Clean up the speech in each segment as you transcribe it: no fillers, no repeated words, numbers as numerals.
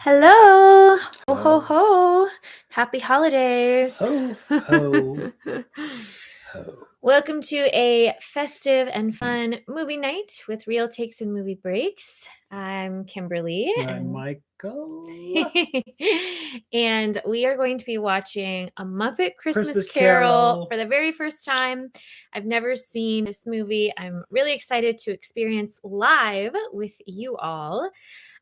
Hello. Ho, ho, Ho, ho. Happy holidays. ho, ho, ho. Welcome to a festive and fun movie night with real takes and movie breaks. I'm Kimberly I'm and Michael. and we are going to be watching A Muppet Christmas Christmas Carol Carol. for the very first time. I've never seen this movie. I'm really excited to experience live with you all.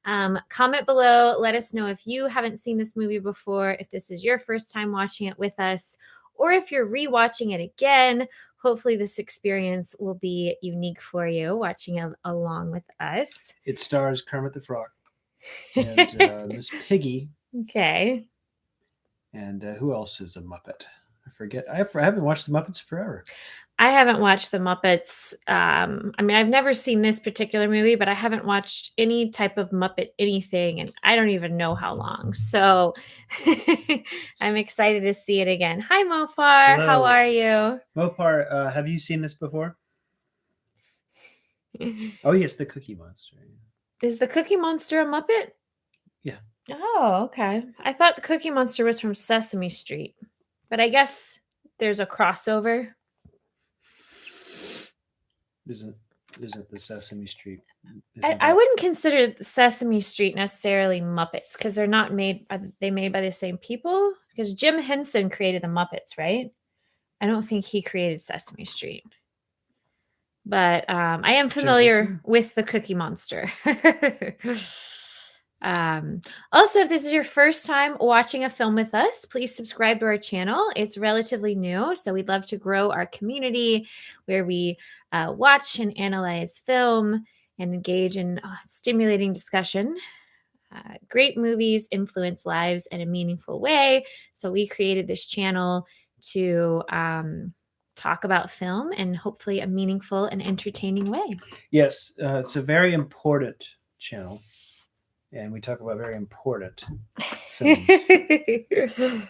Comment below. Let us know if you haven't seen this movie before, if this is your first time watching it with us, or if you're rewatching it again. Hopefully, this experience will be unique for you watching it along with us. It stars Kermit the Frog and Miss Piggy. Okay. And who else is a Muppet? I forget. I haven't watched the Muppets forever. I haven't watched the Muppets. I've never seen this particular movie, but I haven't watched any type of Muppet anything, and I don't even know how long. So I'm excited to see it again. Hi, Mofar. Hello. How are you? Mopar, have you seen this before? Oh, yes, the Cookie Monster. Is the Cookie Monster a Muppet? Yeah. Oh, okay. I thought the Cookie Monster was from Sesame Street, but I guess there's a crossover. Isn't the Sesame Street? I wouldn't consider Sesame Street necessarily Muppets because they're not made. Are they made by the same people? Because Jim Henson created the Muppets, right? I don't think he created Sesame Street, but I am familiar with the Cookie Monster. Also, if this is your first time watching a film with us, please subscribe to our channel. It's relatively new, so we'd love to grow our community where we watch and analyze film and engage in stimulating discussion. Great movies influence lives in a meaningful way, so we created this channel to talk about film in hopefully a meaningful and entertaining way. Yes, it's a very important channel. And we talk about very important films.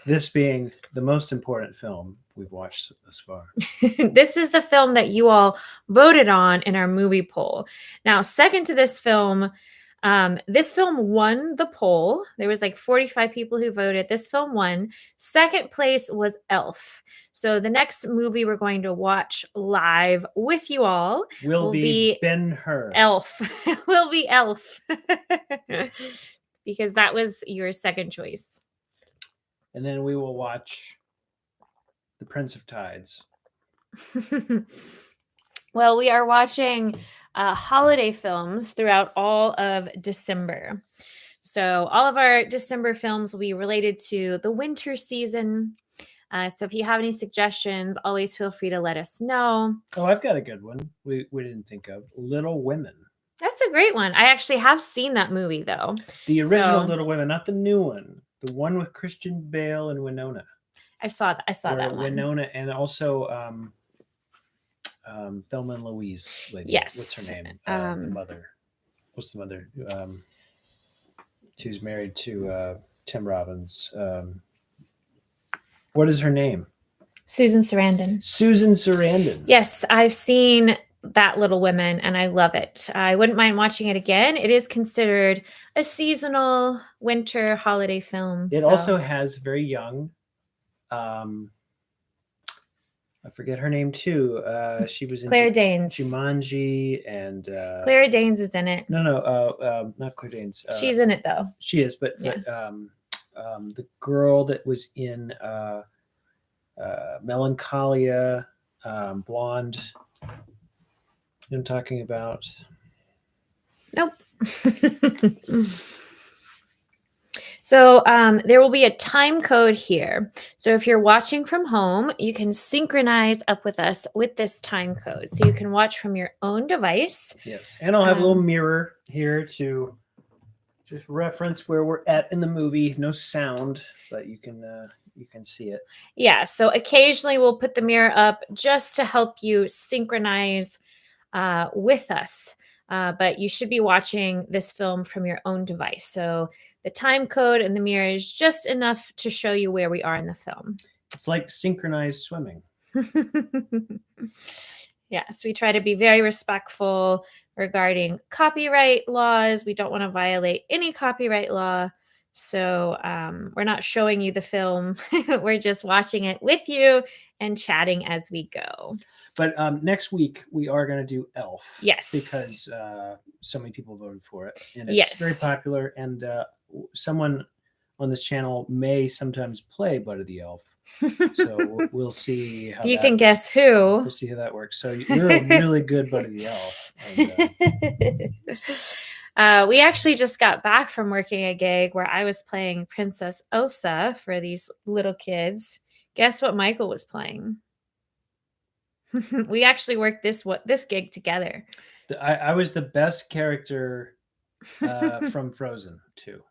This being the most important film we've watched thus far. This is the film that you all voted on in our movie poll. Now, second to this film won the poll. There was like 45 people who voted. This film won. Second place was Elf. So the next movie we're going to watch live with you all will be Ben-Hur. Elf. Will be Elf. Because that was your second choice. And then we will watch The Prince of Tides. Well, we are watching holiday films throughout all of December. So all of our December films will be related to the winter season. So if you have any suggestions, always feel free to let us know. Oh, I've got a good one we didn't think of. Little Women. That's a great one. I actually have seen that movie, though. The original Little Women, not the new one. The one with Christian Bale and Winona. I saw that one. Winona and also Thelma and Louise lady. Yes. What's her name? The mother. What's the mother? She was married to Tim Robbins. What is her name? Susan Sarandon. Susan Sarandon. Yes, I've seen that Little Women and I love it. I wouldn't mind watching it again. It is considered a seasonal winter holiday film. It also has very young I forget her name too. She was in Claire Danes. Jumanji and Claire Danes is in it. No, not Claire Danes. She's in it though. She is, but the girl that was in Melancholia, blonde. You know what I'm talking about? Nope. So there will be a time code here. So if you're watching from home, you can synchronize up with us with this time code. So you can watch from your own device. Yes, and I'll have a little mirror here to just reference where we're at in the movie. No sound, but you can see it. Yeah, so occasionally we'll put the mirror up just to help you synchronize with us. But you should be watching this film from your own device. So the time code and the mirror is just enough to show you where we are in the film. It's like synchronized swimming. Yes, we try to be very respectful regarding copyright laws. We don't want to violate any copyright law. So we're not showing you the film. We're just watching it with you and chatting as we go. But next week we are going to do Elf. Yes. Because so many people voted for it. And it's very popular. And someone on this channel may sometimes play Buddy the Elf. So we'll see how you can guess who. We'll see how that works. So you're a really good Buddy the Elf. And, we actually just got back from working a gig where I was playing Princess Elsa for these little kids. Guess what Michael was playing? We actually worked this gig together. I was the best character from Frozen too.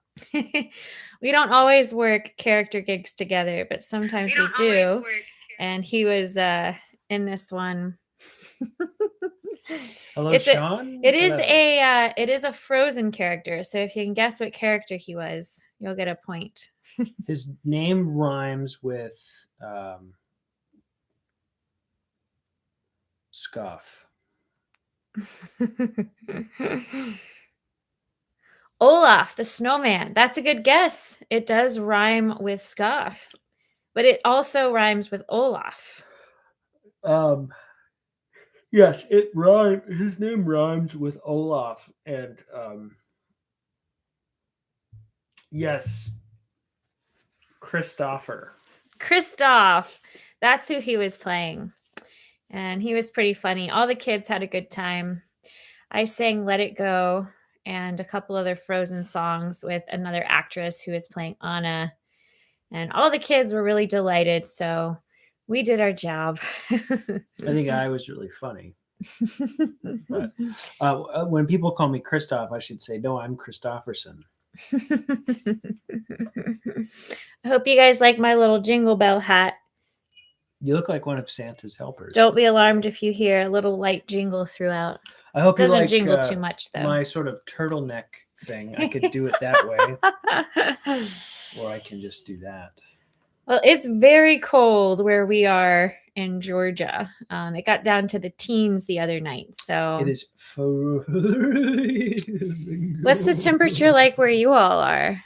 We don't always work character gigs together, but sometimes we do. And he was in this one. Hello, Sean. It is a Frozen character. So if you can guess what character he was, you'll get a point. His name rhymes with scoff. Olaf, the snowman. That's a good guess. It does rhyme with scoff, but it also rhymes with Olaf. Yes, it rhymes. His name rhymes with Olaf, and yes, Christopher. Kristoff. That's who he was playing. And he was pretty funny. All the kids had a good time. I sang Let It Go and a couple other Frozen songs with another actress who was playing Anna. And all the kids were really delighted. So we did our job. I think I was really funny. But, when people call me Christoph, I should say, no, I'm Christofferson. I hope you guys like my little jingle bell hat. You look like one of Santa's helpers. Don't be alarmed if you hear a little light jingle throughout. I hope it doesn't you like, jingle too much, though. My sort of turtleneck thing. I could do it that way. Or I can just do that. Well, it's very cold where we are in Georgia. It got down to the teens the other night. So it is What's the temperature like where you all are?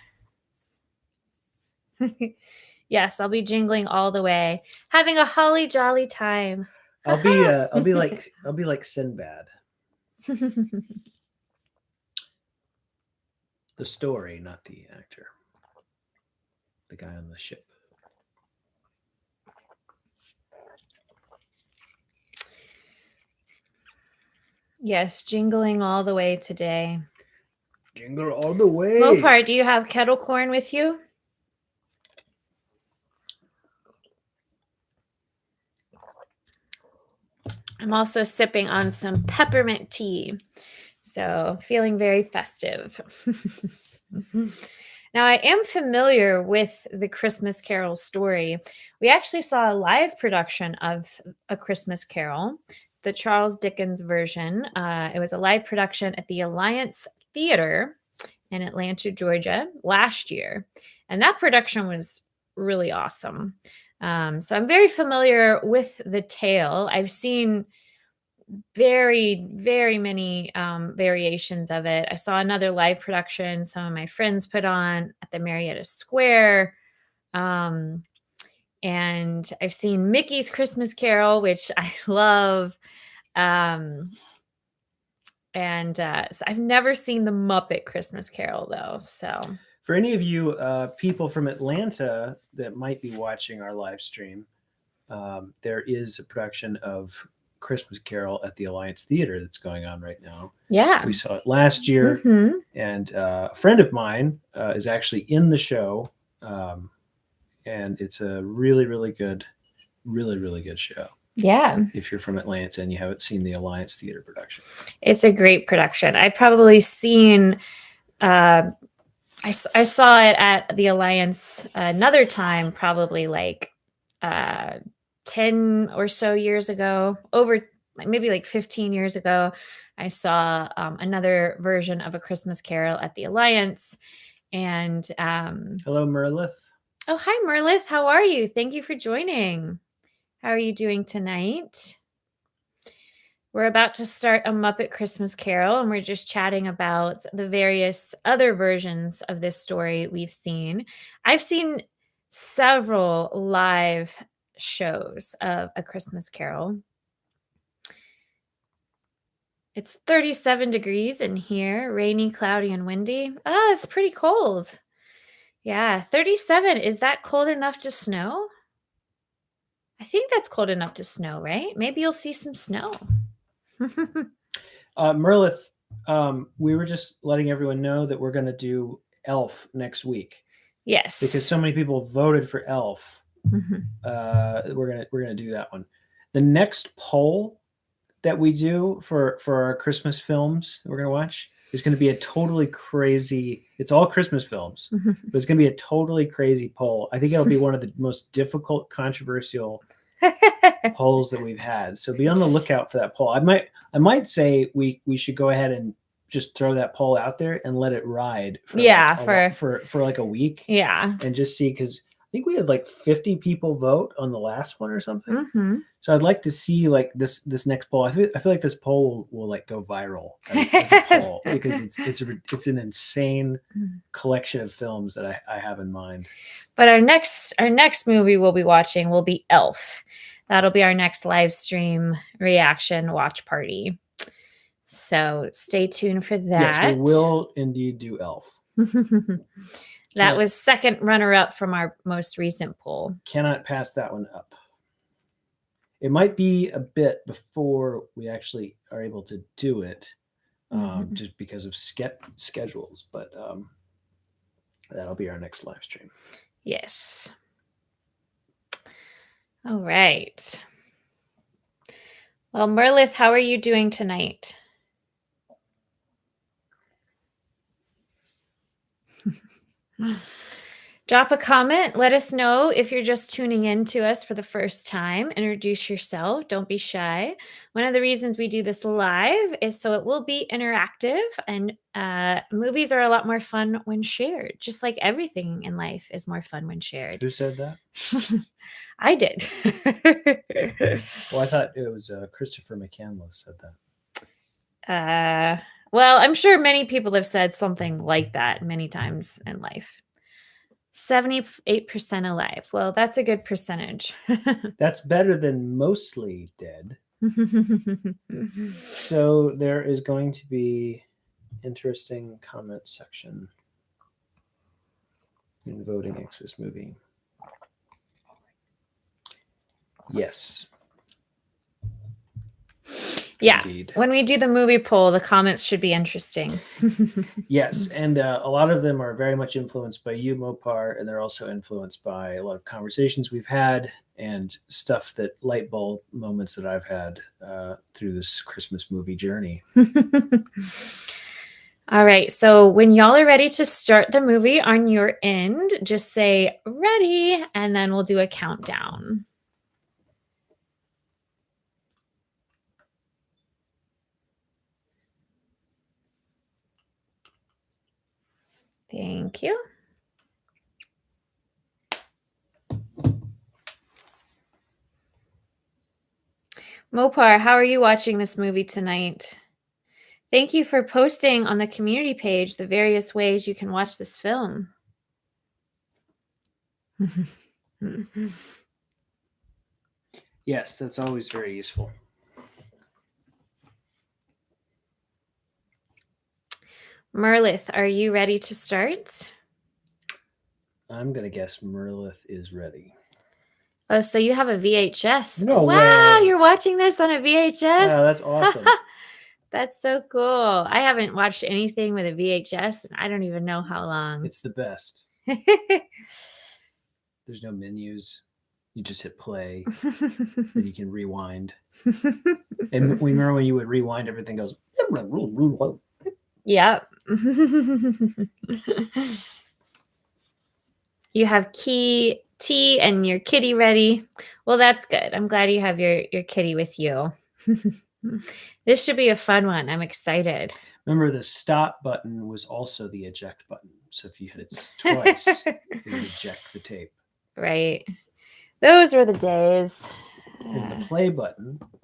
Yes, I'll be jingling all the way, having a holly jolly time. I'll be like Sinbad. The story, not the actor. The guy on the ship. Yes, jingling all the way today. Jingle all the way. Mopar, do you have kettle corn with you? I'm also sipping on some peppermint tea. So feeling very festive. Now, I am familiar with the Christmas Carol story. We actually saw a live production of A Christmas Carol, the Charles Dickens version. It was a live production at the Alliance Theater in Atlanta, Georgia last year. And that production was really awesome. So I'm very familiar with the tale. I've seen very, very many variations of it. I saw another live production some of my friends put on at the Marietta Square. And I've seen Mickey's Christmas Carol, which I love. So I've never seen the Muppet Christmas Carol, though. So for any of you people from Atlanta that might be watching our live stream, there is a production of Christmas Carol at the Alliance Theater that's going on right now. Yeah. We saw it last year. Mm-hmm. And a friend of mine is actually in the show. And it's a really, really good show. Yeah. If you're from Atlanta and you haven't seen the Alliance Theater production. It's a great production. I'd probably seen, I saw it at the Alliance another time, probably like 10 or so years ago, over maybe like 15 years ago. I saw another version of A Christmas Carol at the Alliance. And hello, Merlith. Oh, hi, Merlith. How are you? Thank you for joining. How are you doing tonight? We're about to start a Muppet Christmas Carol, and we're just chatting about the various other versions of this story we've seen. I've seen several live shows of A Christmas Carol. It's 37 degrees in here, rainy, cloudy, and windy. Oh, it's pretty cold. Yeah, 37. Is that cold enough to snow? I think that's cold enough to snow, right? Maybe you'll see some snow. Merlith, we were just letting everyone know that we're going to do Elf next week Yes. because so many people voted for Elf. We're gonna do that one. The next poll that we do for our Christmas films that we're gonna watch is going to be a totally crazy. It's all Christmas films, but it's going to be a totally crazy poll. I think it'll be one of the most difficult, controversial polls that we've had. So be on the lookout for that poll. I might say we should go ahead and just throw that poll out there and let it ride for for like a week. Yeah. And just see, because I think we had like 50 people vote on the last one or something. So I'd like to see like this next poll. I feel like this poll will like go viral as a poll because it's an insane collection of films that I have in mind. But our next movie we'll be watching will be Elf. That'll be our next live stream reaction watch party. So stay tuned for that. Yes, we will indeed do Elf. That was second runner-up from our most recent poll. Cannot pass that one up. It might be a bit before we actually are able to do it, just because of schedules. But that'll be our next live stream. Yes. All right. Well, Merlith, how are you doing tonight? Drop a comment. Let us know if you're just tuning in to us for the first time. Introduce yourself. Don't be shy. One of the reasons we do this live is so it will be interactive, and movies are a lot more fun when shared. Just like everything in life is more fun when shared. Who said that? I did. Well, I thought it was Christopher McCandless said that. Well, I'm sure many people have said something like that many times in life. 78% alive. Well, that's a good percentage. That's better than mostly dead. So there is going to be interesting comment section in voting Xmas movie. Yes. Yeah. Indeed. When we do the movie poll, the comments should be interesting. Yes. And a lot of them are very much influenced by you, Mopar, and they're also influenced by a lot of conversations we've had and stuff that light bulb moments that I've had through this Christmas movie journey. All right. So when y'all are ready to start the movie on your end, just say ready, and then we'll do a countdown. Thank you. Mopar, how are you watching this movie tonight? Thank you for posting on the community page the various ways you can watch this film. Yes, that's always very useful. Merlith, are you ready to start? I'm going to guess Merlith is ready. Oh, so you have a VHS. No wow, way. You're watching this on a VHS? Wow, that's awesome. That's so cool. I haven't watched anything with a VHS, and I don't even know how long. It's the best. There's no menus. You just hit play, and you can rewind. And we remember when you would rewind, everything goes. Yep. You have tea and your kitty ready. Well, that's good. I'm glad you have your kitty with you. This should be a fun one. I'm excited. Remember, the stop button was also the eject button. So if you hit it twice, it would eject the tape. Right. Those were the days. And the play button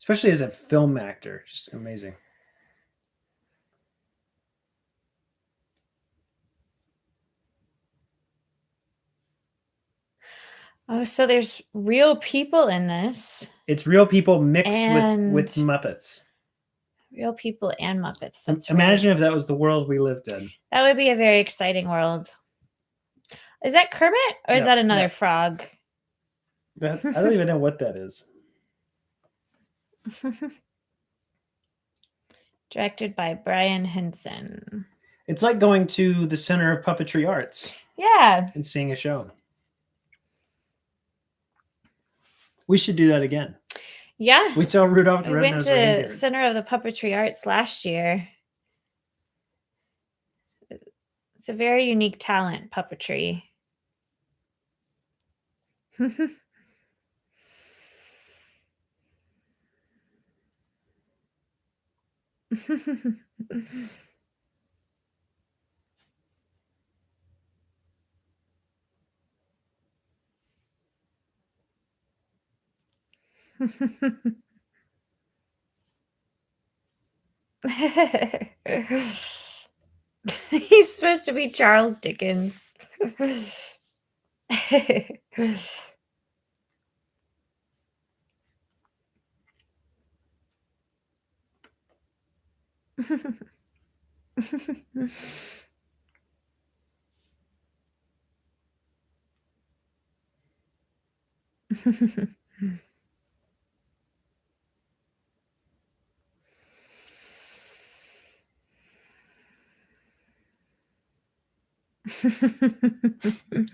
especially as a film actor, just amazing. Oh, so there's real people in this. It's real people mixed And with Muppets. real people and Muppets. That's Imagine right. if that was the world we lived in. That would be a very exciting world. Is that Kermit or is No, that another no. frog? I don't even know what that is. Directed by Brian Henson. It's like going to the Center of Puppetry Arts. Yeah. And seeing a show. We should do that again. Yeah. We saw Rudolph the We went Red-Nosed to Reindeer. Center of the Puppetry Arts last year. It's a very unique talent, puppetry. He's supposed to be Charles Dickens.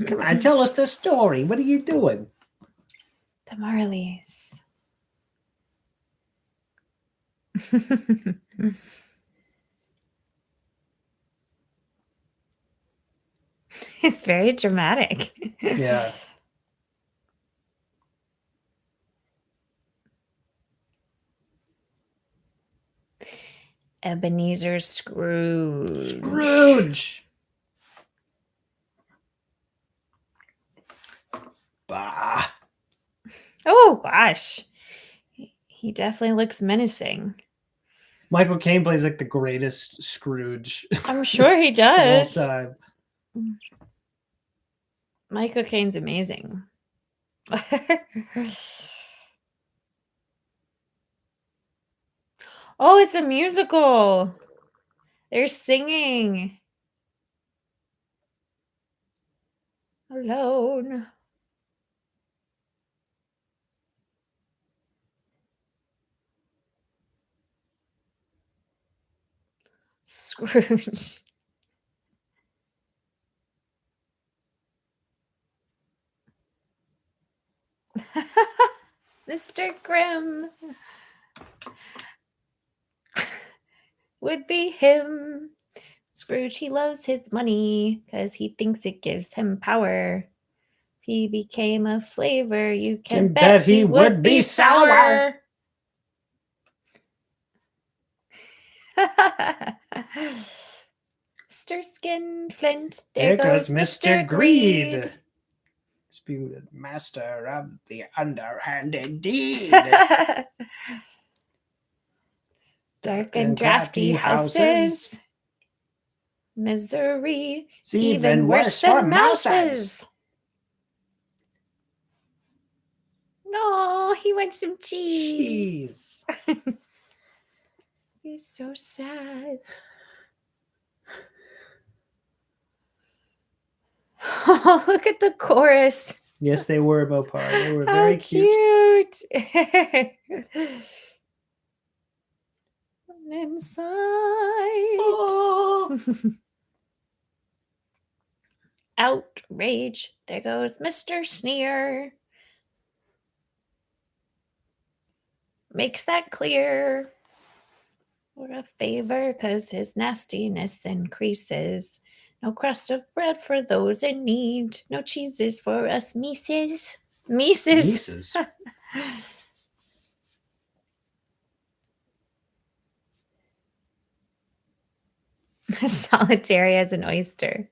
Come on, tell us the story. What are you doing? The Marleys. It's very dramatic. Yeah. Ebenezer Scrooge. Scrooge. Bah. Oh gosh. He definitely looks menacing. Michael Caine plays like the greatest Scrooge. I'm sure he of all does. time. Michael Caine's amazing. Oh, it's a musical. They're singing. Alone. Scrooge. Mr. Grimm would be him. Scrooge, he loves his money because he thinks it gives him power. If he became a flavor, you can bet he would be sour. Mr. Skinflint, there goes Mr. Greed. Disputed master of the underhanded deed. Dark and drafty houses. Misery. It's even worse than mouses. No, he wants some cheese. He's so sad. Oh, look at the chorus. Yes, they were, Mopar. They were very cute. Inside. Oh. Outrage. There goes Mr. Sneer. Makes that clear. For a favor, 'cause his nastiness increases. No crust of bread for those in need. No cheeses for us Mises. Mises. Solitary as an oyster.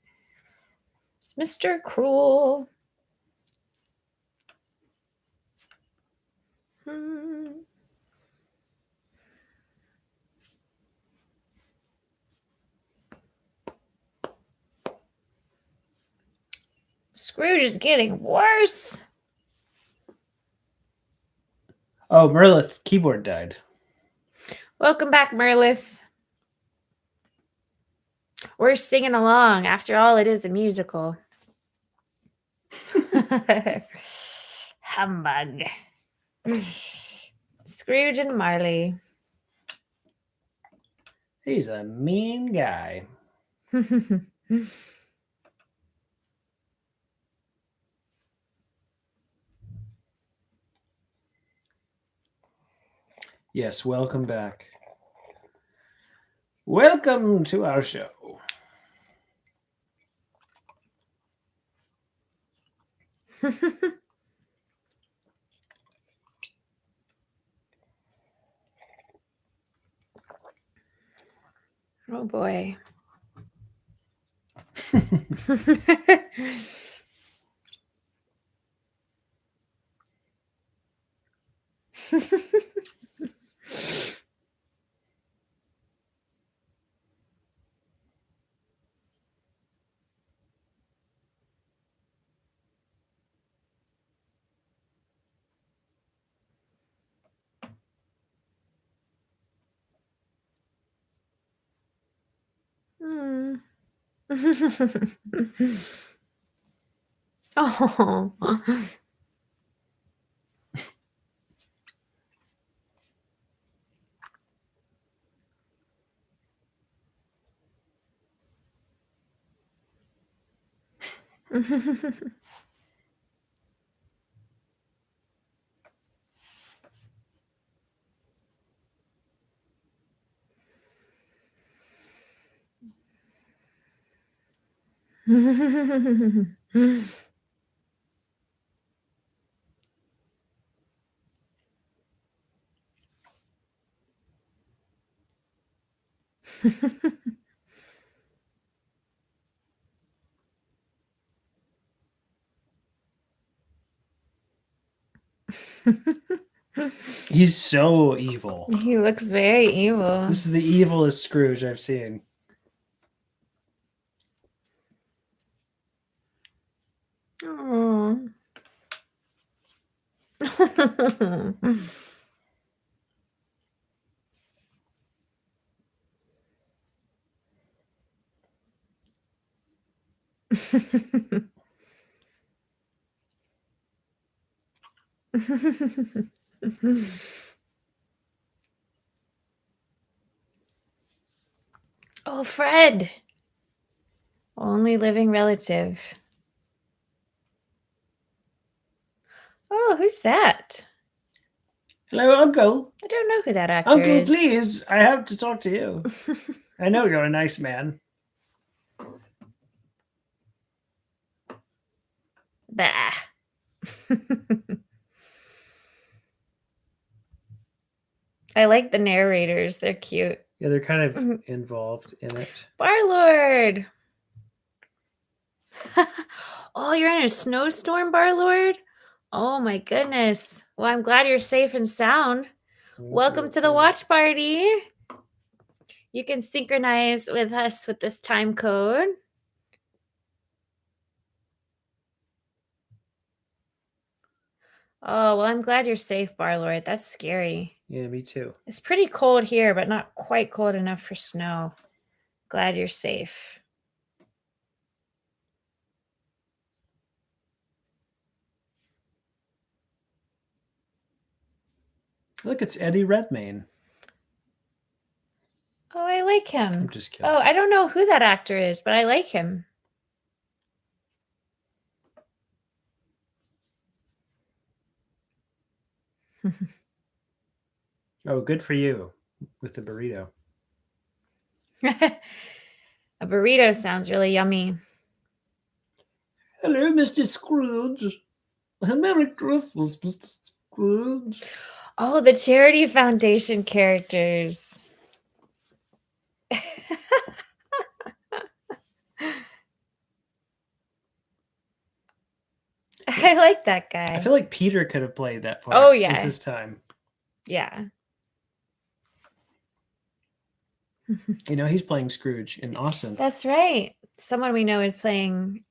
It's Mr. Cruel. Scrooge is getting worse. Oh, Merlith's keyboard died. Welcome back, Merlith. We're singing along. After all, it is a musical. Humbug. Scrooge and Marley. He's a mean guy. Yes, welcome back. Welcome to our show. Oh boy. Hmm. Oh. He's so evil. He looks very evil. This is the evilest Scrooge I've seen. Oh. Oh, Fred. Only living relative. Oh, who's that? Hello, Uncle. I don't know who that actor Uncle, is. please. I have to talk to you. I know you're a nice man. Bah. I like the narrators. They're cute. Yeah, they're kind of involved in it. Barlord. Oh, you're in a snowstorm, Barlord? Oh my goodness. Well, I'm glad you're safe and sound. Welcome to the watch party. You can synchronize with us with this time code. Oh, well, I'm glad you're safe, Barlord. That's scary. Yeah, me too. It's pretty cold here, but not quite cold enough for snow. Glad you're safe. Look, it's Eddie Redmayne. Oh, I like him. I'm just kidding. Oh, I don't know who that actor is, but I like him. Oh, good for you with the burrito. A burrito sounds really yummy. Hello, Mr. Scrooge. Merry Christmas, Mr. Scrooge. Oh, the Charity Foundation characters. I like that guy. I feel like Peter could have played that part. Oh, yeah. With his time. Yeah. You know, he's playing Scrooge in Austin. That's right. Someone we know is playing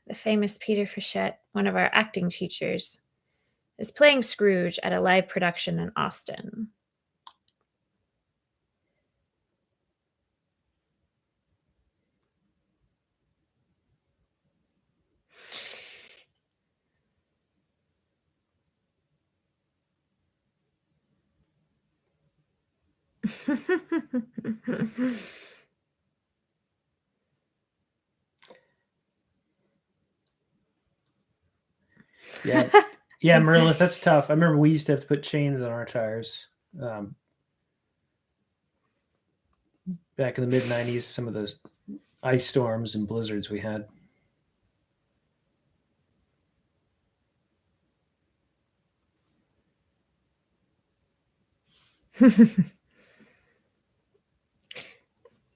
the famous Peter Frechette, one of our acting teachers, is playing Scrooge at a live production in Austin. Yeah, yeah, Merlith, that's tough. I remember we used to have to put chains on our tires. Back in the mid-90s, some of those ice storms and blizzards we had.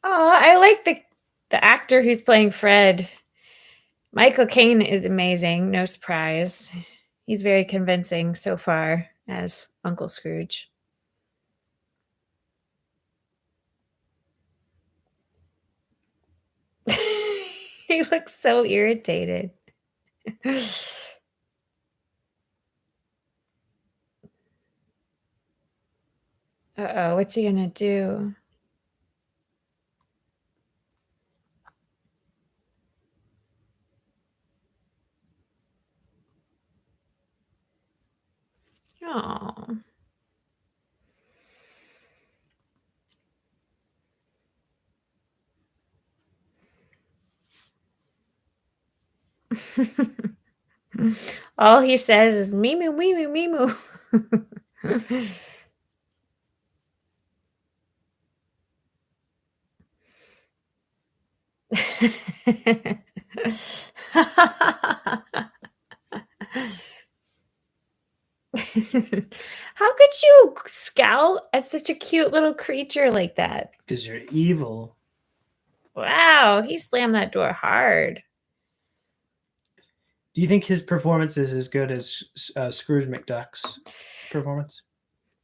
Oh, I like the actor who's playing Fred. Michael Caine is amazing, no surprise. He's very convincing so far as Uncle Scrooge. He looks so irritated. Uh-oh, what's he gonna do? Oh. All he says is "Mimu, Mimu, Mimu." How could you scowl at such a cute little creature like that? Because you're evil. Wow, he slammed that door hard. Do you think his performance is as good as Scrooge McDuck's performance?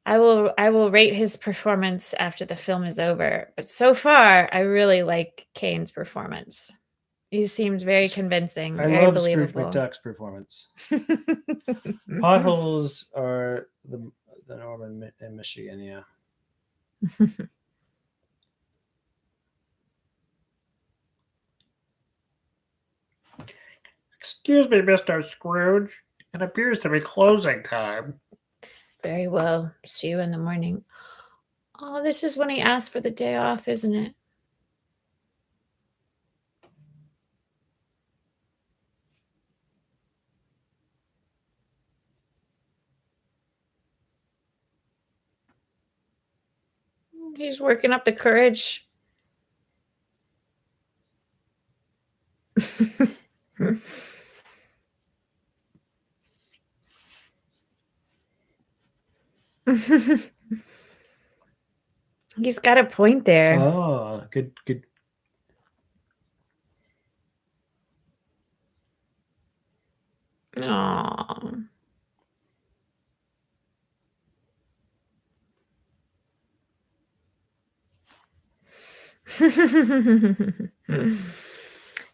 I will rate his performance after the film is over, but so far I really like Kane's performance. He seems very convincing, I very love Scrooge believable. McDuck's performance. Potholes are the norm in Michigan, yeah. Excuse me, Mr. Scrooge. It appears to be closing time. Very well. See you in the morning. Oh, this is when he asked for the day off, isn't it? He's working up the courage. He's got a point there. Oh, good. Aww.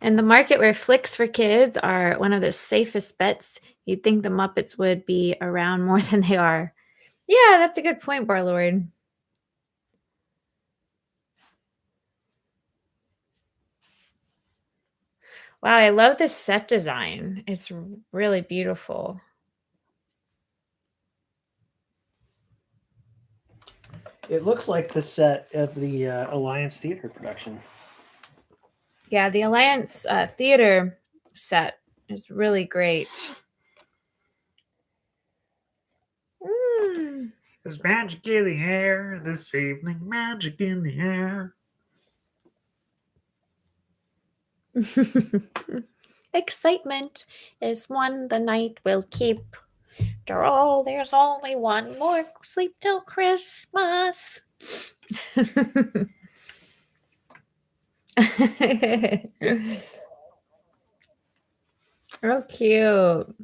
And the market where flicks for kids are one of the safest bets. You'd think the Muppets would be around more than they are. Yeah, that's a good point, Barlord. Wow, I love this set design. It's really beautiful. It looks like the set of the Alliance Theater production. Yeah, the Alliance Theater set is really great. There's magic in the air this evening, magic in the air. Excitement is one the night will keep. After all, there's only one more sleep till Christmas. Oh, cute.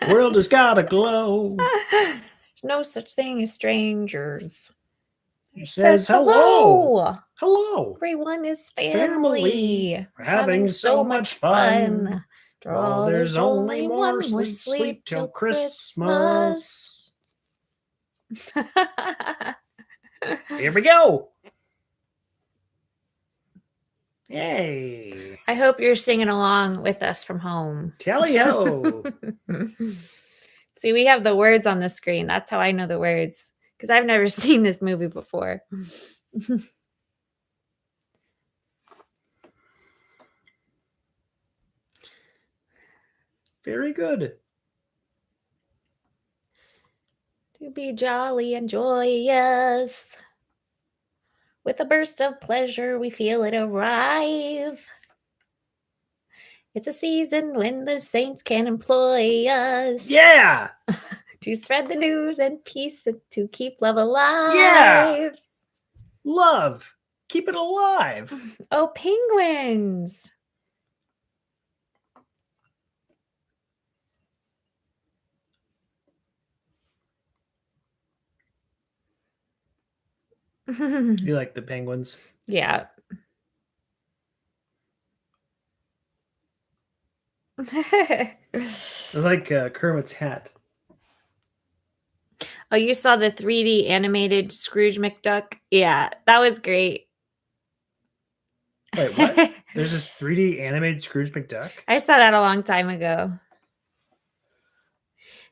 World has got a glow. There's no such thing as strangers. He says hello. Hello. Everyone is Family. family. We're having so much fun. After all, there's only one more sleep till Christmas. Here we go. Yay. I hope you're singing along with us from home. Tally-ho. See, we have the words on the screen. That's how I know the words, because I've never seen this movie before. Very good. To be jolly and joyous. With a burst of pleasure, we feel it arrive. It's a season when the saints can employ us. Yeah. To spread the news and peace and to keep love alive. Yeah. Love. Keep it alive. Oh, penguins. You like the penguins? Yeah. I like Kermit's hat. Oh, you saw the 3D animated Scrooge McDuck? Yeah, that was great. Wait, what? There's this 3D animated Scrooge McDuck? I saw that a long time ago.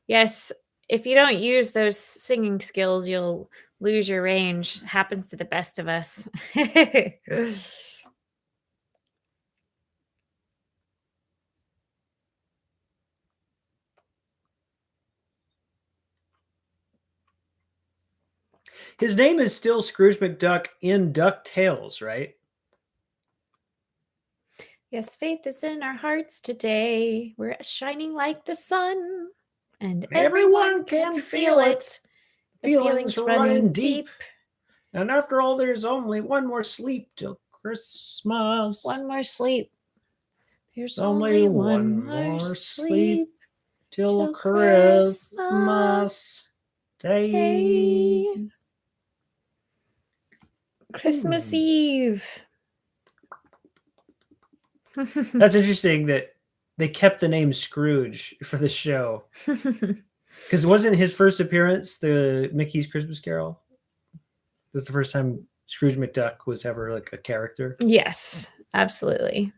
Yes, if you don't use those singing skills, you'll lose your range. It happens to the best of us. His name is still Scrooge McDuck in DuckTales, right? Yes, faith is in our hearts today. We're shining like the sun, and everyone can feel it. The feelings running deep. And after all, there's only one more sleep till Christmas. One more sleep. There's only one more sleep till Christmas Day. Christmas Eve. That's interesting that they kept the name Scrooge for the show. Because wasn't his first appearance the Mickey's Christmas Carol? This is the first time Scrooge McDuck was ever like a character. Yes, absolutely.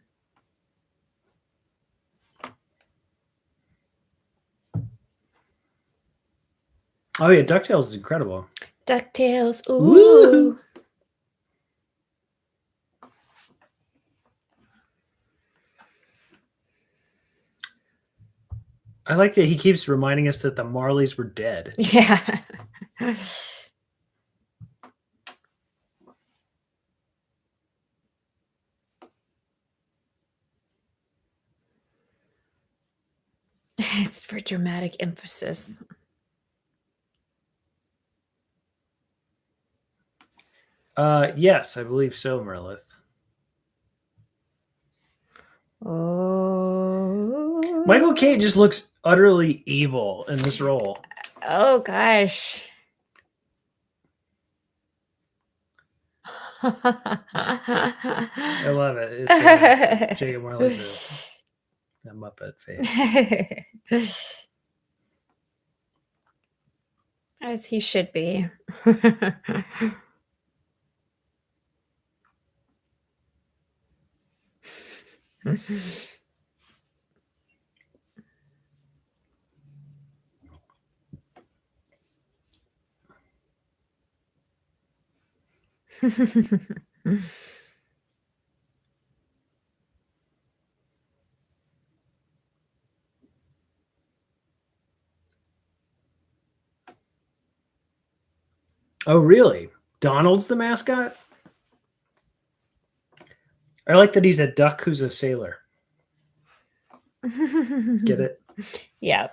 Oh yeah, DuckTales is incredible. DuckTales. Ooh. Woo! I like that he keeps reminding us that the Marleys were dead. Yeah. It's for dramatic emphasis. Yes, I believe so, Merlith. Oh. Michael Caine just looks utterly evil in this role. Oh gosh. I love it. It's Jacob Marley's a Muppet face. As he should be. Oh, really? Donald's the mascot? I like that he's a duck who's a sailor. Get it? Yeah.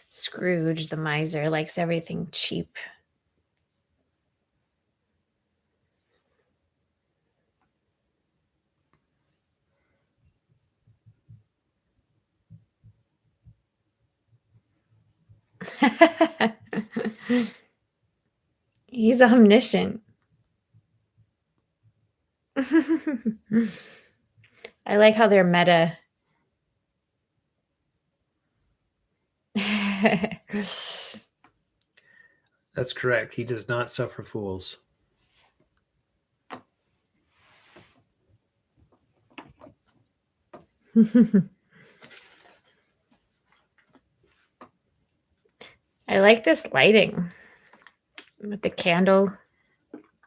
Scrooge, the miser, likes everything cheap. He's omniscient. I like how they're meta. That's correct. He does not suffer fools. I like this lighting with the candle.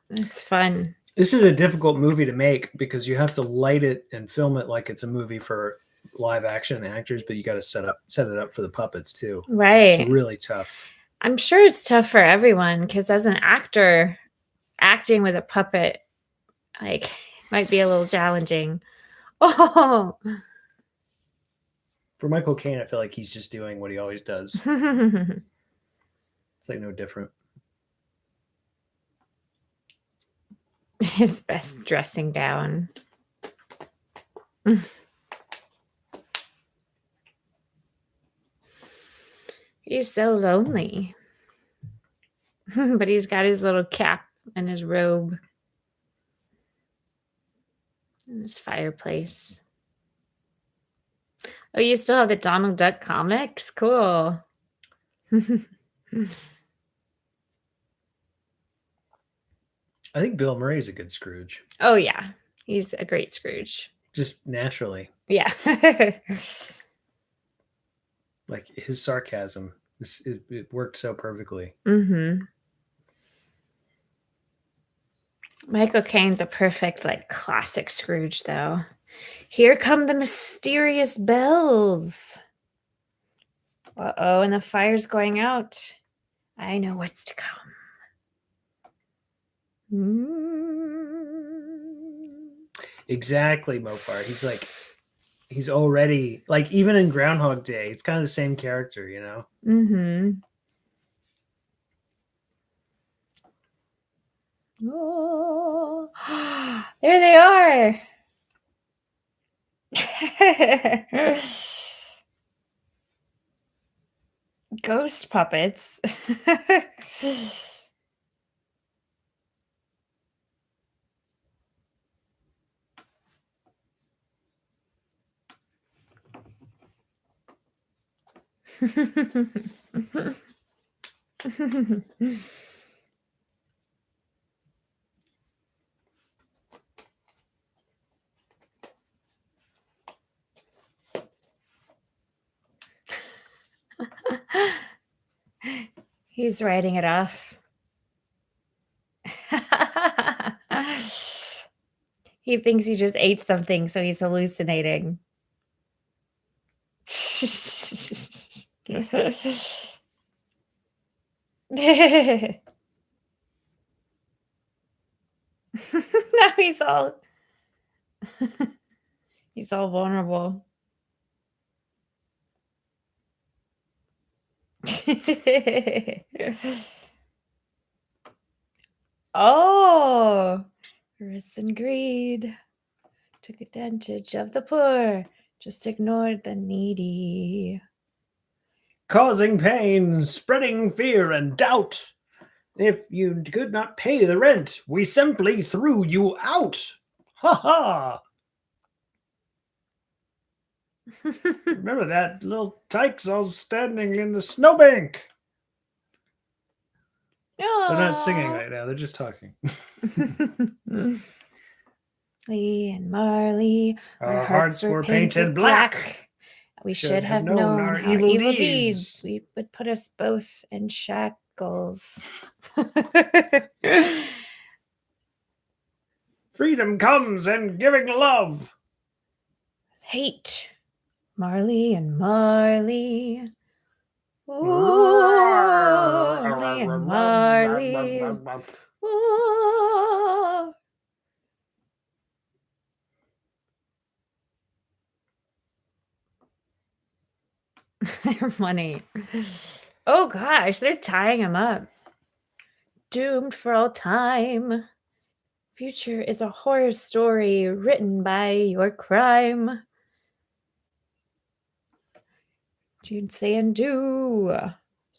It's fun. This is a difficult movie to make because you have to light it and film it like it's a movie for live action actors, but you got to set it up for the puppets too. Right. It's really tough. I'm sure it's tough for everyone because as an actor, acting with a puppet like might be a little challenging. Oh. For Michael Caine, I feel like he's just doing what he always does. It's like no different. His best dressing down. He's so lonely. But he's got his little cap and his robe. And his fireplace. Oh, you still have the Donald Duck comics? Cool. I think Bill Murray's a good Scrooge. Oh, yeah. He's a great Scrooge. Just naturally. Yeah. Like his sarcasm, it worked so perfectly. Mm-hmm. Michael Caine's a perfect, like, classic Scrooge, though. Here come the mysterious bells. Uh-oh, and the fire's going out. I know what's to come. Exactly, Mopar. He's already, like, even in Groundhog Day, it's kind of the same character, you know? Mm-hmm. Oh, there they are. Ghost puppets. He's writing it off. He thinks he just ate something, so he's hallucinating. Now he's all vulnerable. Oh, Rats and greed took advantage of the poor, just ignored the needy. Causing pain, spreading fear and doubt. If you could not pay the rent, we simply threw you out. Ha ha! Remember that little tykes all standing in the snowbank. They're not singing right now, they're just talking. Lee and Marley, our hearts were painted black. We should have known our evil deeds. We would put us both in shackles. Freedom comes and giving love. Hate. Marley and Marley. Ooh, Marley and Marley. Ooh. Their money. Oh gosh, they're tying him up. Doomed for all time. Future is a horror story written by your crime. You'd say and do.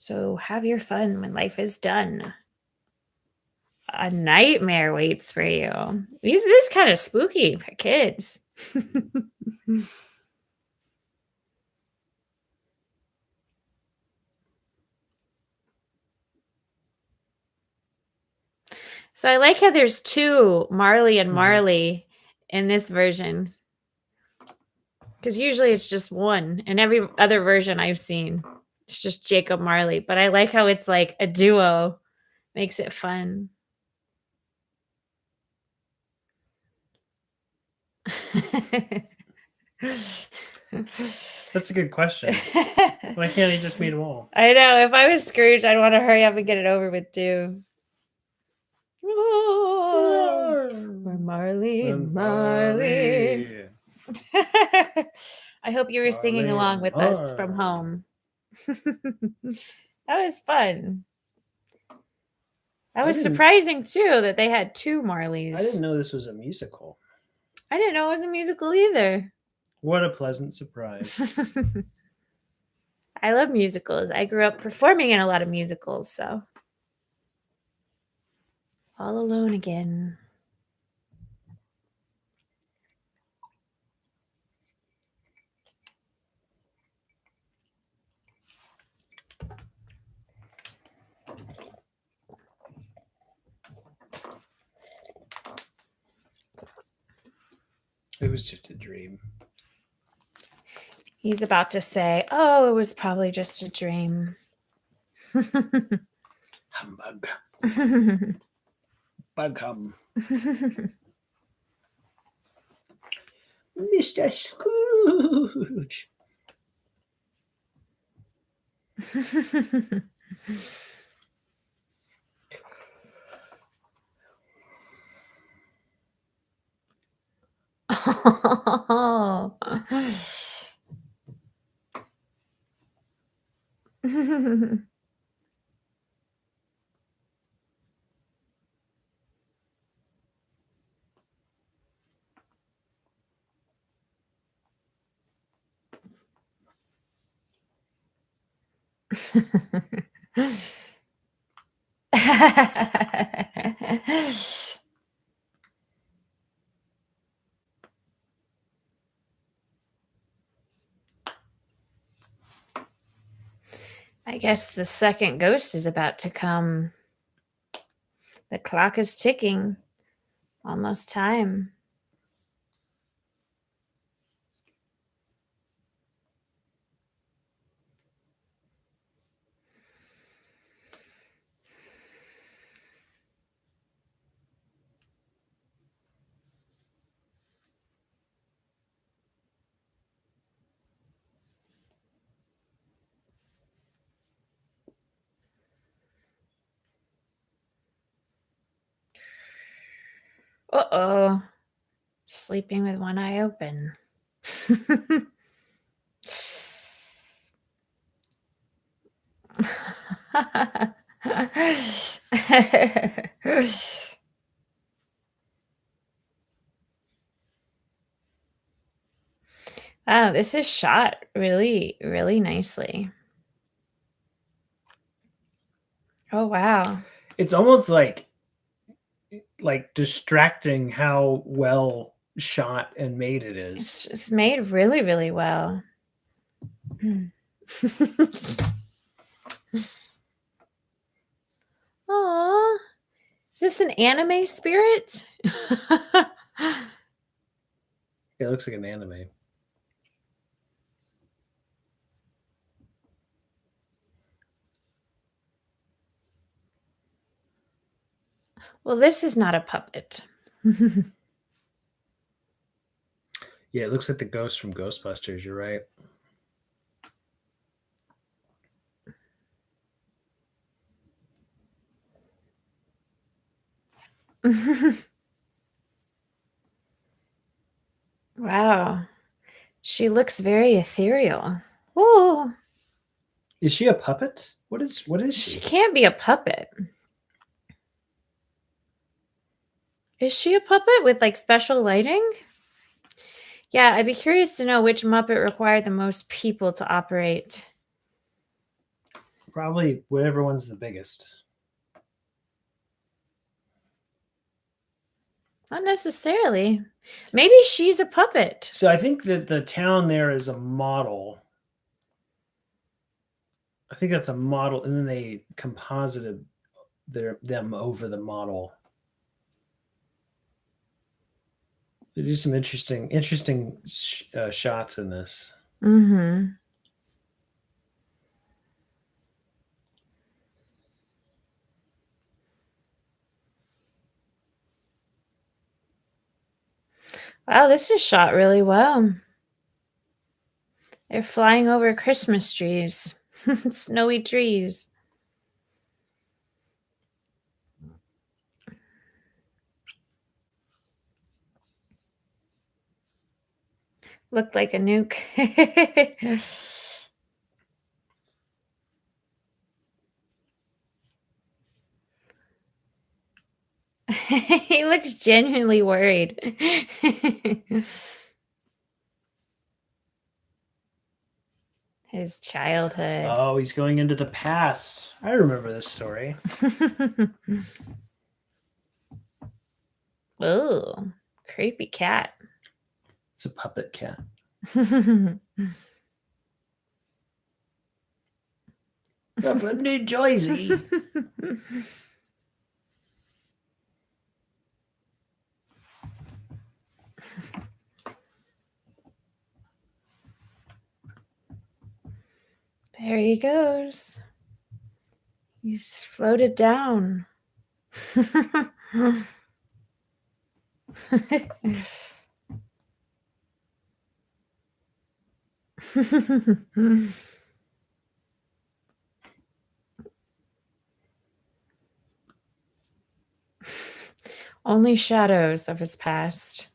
So have your fun when life is done. A nightmare waits for you. This is kind of spooky for kids. So I like how there's two Marley and Marley in this version. Because usually it's just one. In every other version I've seen, it's just Jacob Marley. But I like how it's like a duo. Makes it fun. That's a good question. Why can't he just meet them all? I know. If I was Scrooge, I'd want to hurry up and get it over with too. We're Marley and Marley. I hope you were singing Marley along and with us from home. That was fun. That was surprising too that they had two Marleys. I didn't know this was a musical. I didn't know it was a musical either. What a pleasant surprise. I love musicals. I grew up performing in a lot of musicals, so. All alone again. It was just a dream. He's about to say, oh, it was probably just a dream. Humbug. Bug-hum. Mr. Scrooge. Oh. I guess the second ghost is about to come. The clock is ticking. Almost time. Uh-oh. Sleeping with one eye open. Wow, this is shot really, really nicely. Oh, wow. It's almost like distracting how well shot and made it is. It's made really, really well. Aw. Is this an anime spirit? It looks like an anime. Well, this is not a puppet. Yeah, it looks like the ghost from Ghostbusters. You're right. Wow. She looks very ethereal. Oh. Is she a puppet? What is She she? can't be a puppet. Is she a puppet with like special lighting? Yeah, I'd be curious to know which Muppet required the most people to operate. Probably whatever one's the biggest. Not necessarily. Maybe she's a puppet. So I think that the town there is a model. I think that's a model, and then they composited them over the model. They do some interesting shots in this. Mm-hmm. Wow, this is shot really well. They're flying over Christmas trees, snowy trees. Looked like a nuke. He looks genuinely worried. His childhood. Oh, he's going into the past. I remember this story. Oh, creepy cat. It's a puppet cat. I'm from New Jersey. There he goes. He's floated down. Only shadows of his past.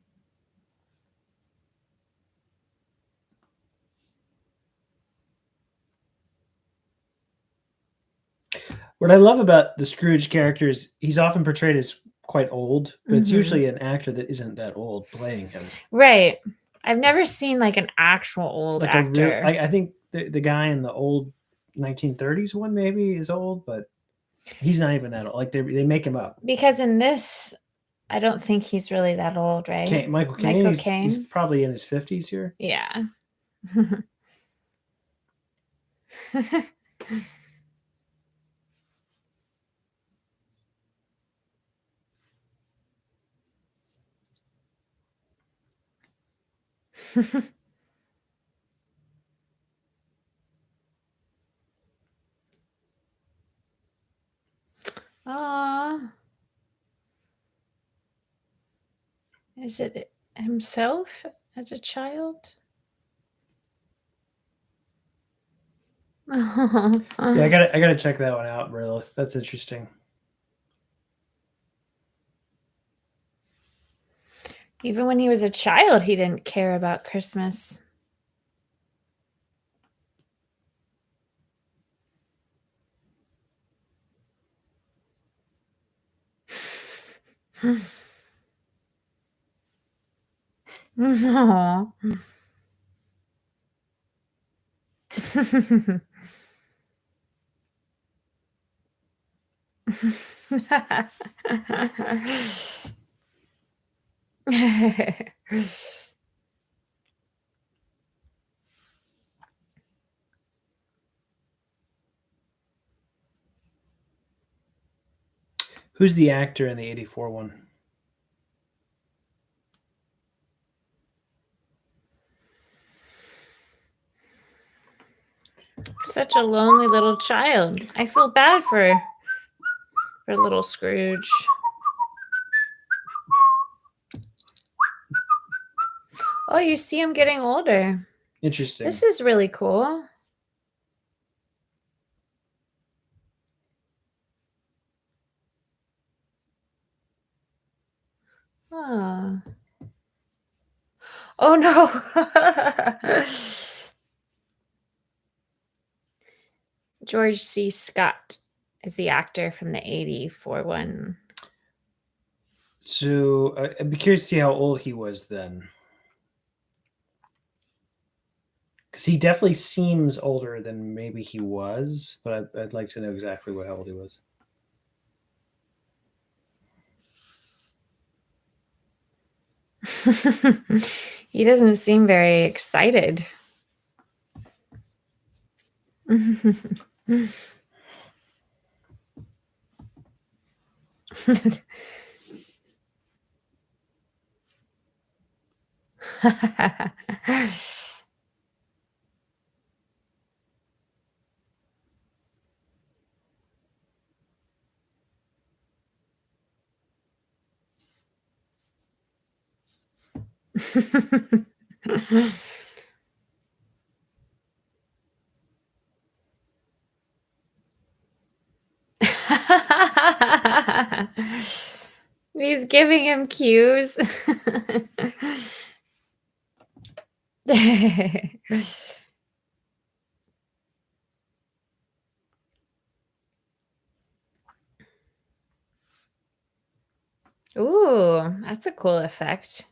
What I love about the Scrooge character is he's often portrayed as quite old, but it's usually an actor that isn't that old playing him. Right. I've never seen like an actual old Like actor. I think the guy in the old 1930s one maybe is old, but he's not even that old. Like they make him up. Because in this, I don't think he's really that old, right? Michael Caine, Michael Caine? he's probably in his 50s here. Yeah. Aww. Is it himself as a child? Yeah, I gotta check that one out, really. That's interesting. Even when he was a child, he didn't care about Christmas. No. Who's the actor in the 84 one? Such a lonely little child. I feel bad for little Scrooge. Oh, you see him getting older. Interesting. This is really cool. Oh, oh no. George C. Scott is the actor from the 84 one. So I'd be curious to see how old he was then. Because he definitely seems older than maybe he was, but I'd like to know exactly how old he was. He doesn't seem very excited. He's giving him cues. Ooh, that's a cool effect.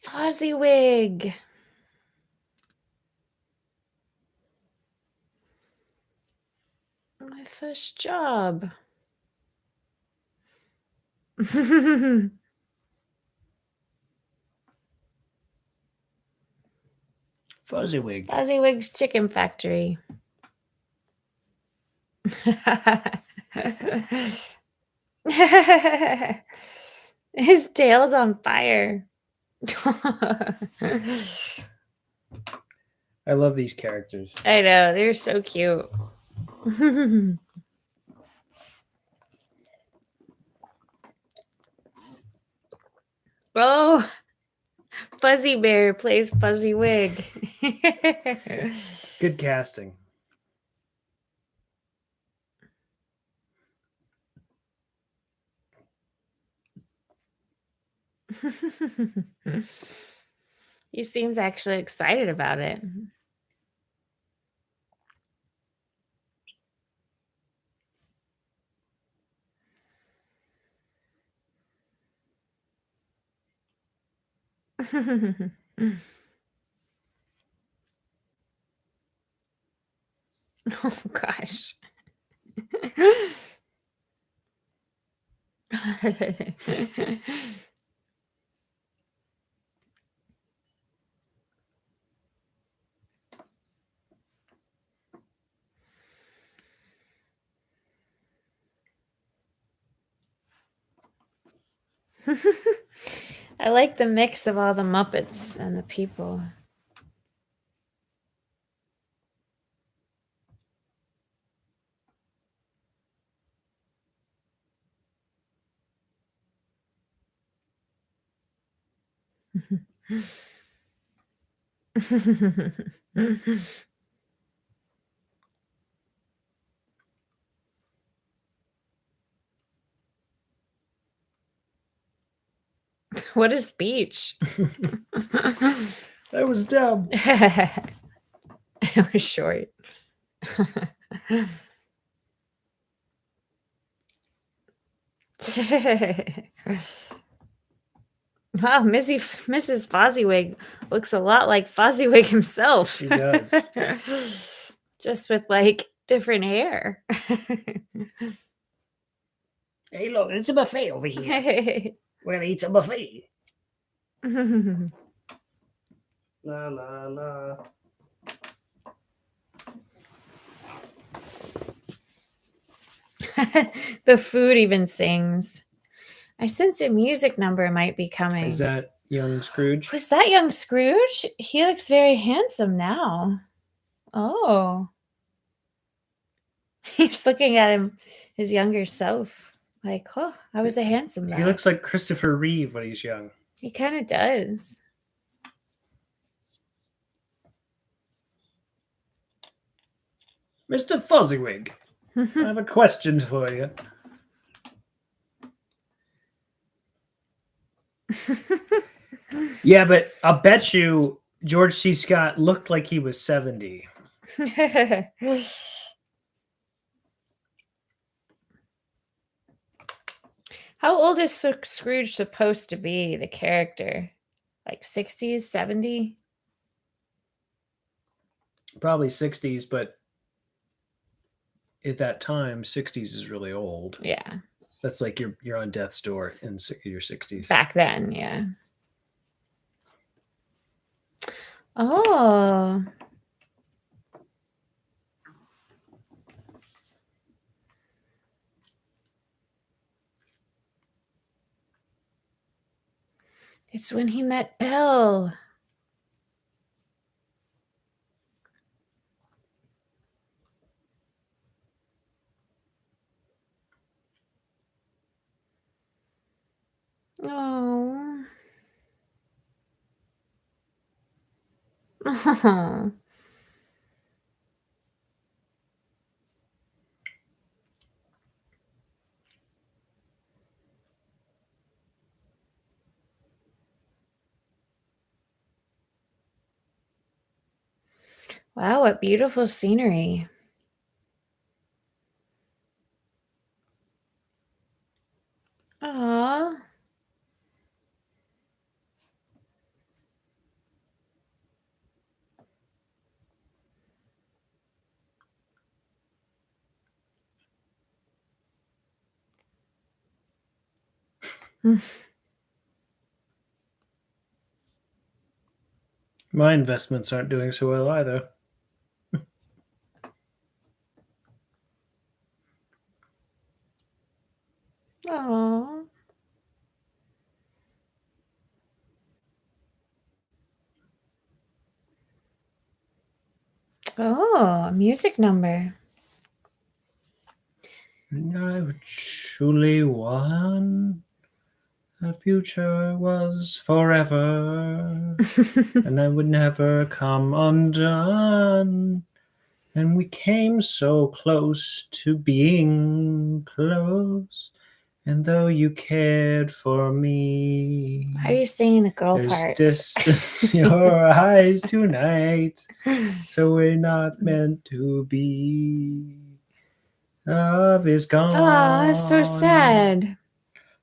Fozziewig. My first job. Fozziewig. Fozziewig's Chicken Factory. His tail's on fire. I love these characters. I know, they're so cute. Oh, Fuzzy Bear plays Fozziewig. Good casting. He seems actually excited about it. Oh gosh. I like the mix of all the Muppets and the people. What a speech. That was dumb. It was short. Wow, Mrs. Fozziewig looks a lot like Fozziewig himself. She does. Just with like different hair. Hey, look, it's a buffet over here. Well, it's a buffet. La la la. The food even sings. I sense a music number might be coming. Is that young Scrooge? Was that young Scrooge? He looks very handsome now. Oh. He's looking at him, his younger self. Like, oh, I was a handsome lad. He looks like Christopher Reeve when he's young. He kind of does. Mr. Fozziewig, I have a question for you. Yeah, but I'll bet you George C. Scott looked like he was 70. How old is Scrooge supposed to be, the character? Like 60s, 70? Probably 60s, but at that time, 60s is really old. Yeah. That's like you're on death's door in your 60s. Back then, yeah. Oh. It's when he met Bill. Oh. Oh. Wow, what beautiful scenery. Aw. My investments aren't doing so well either. Aw. Oh, a music number. And I truly won. The future was forever, and I would never come undone. And we came so close to being close. And though you cared for me, Why are you singing the girl there's part? distance in your eyes tonight. So we're not meant to be. Love is gone. Aw, so sad.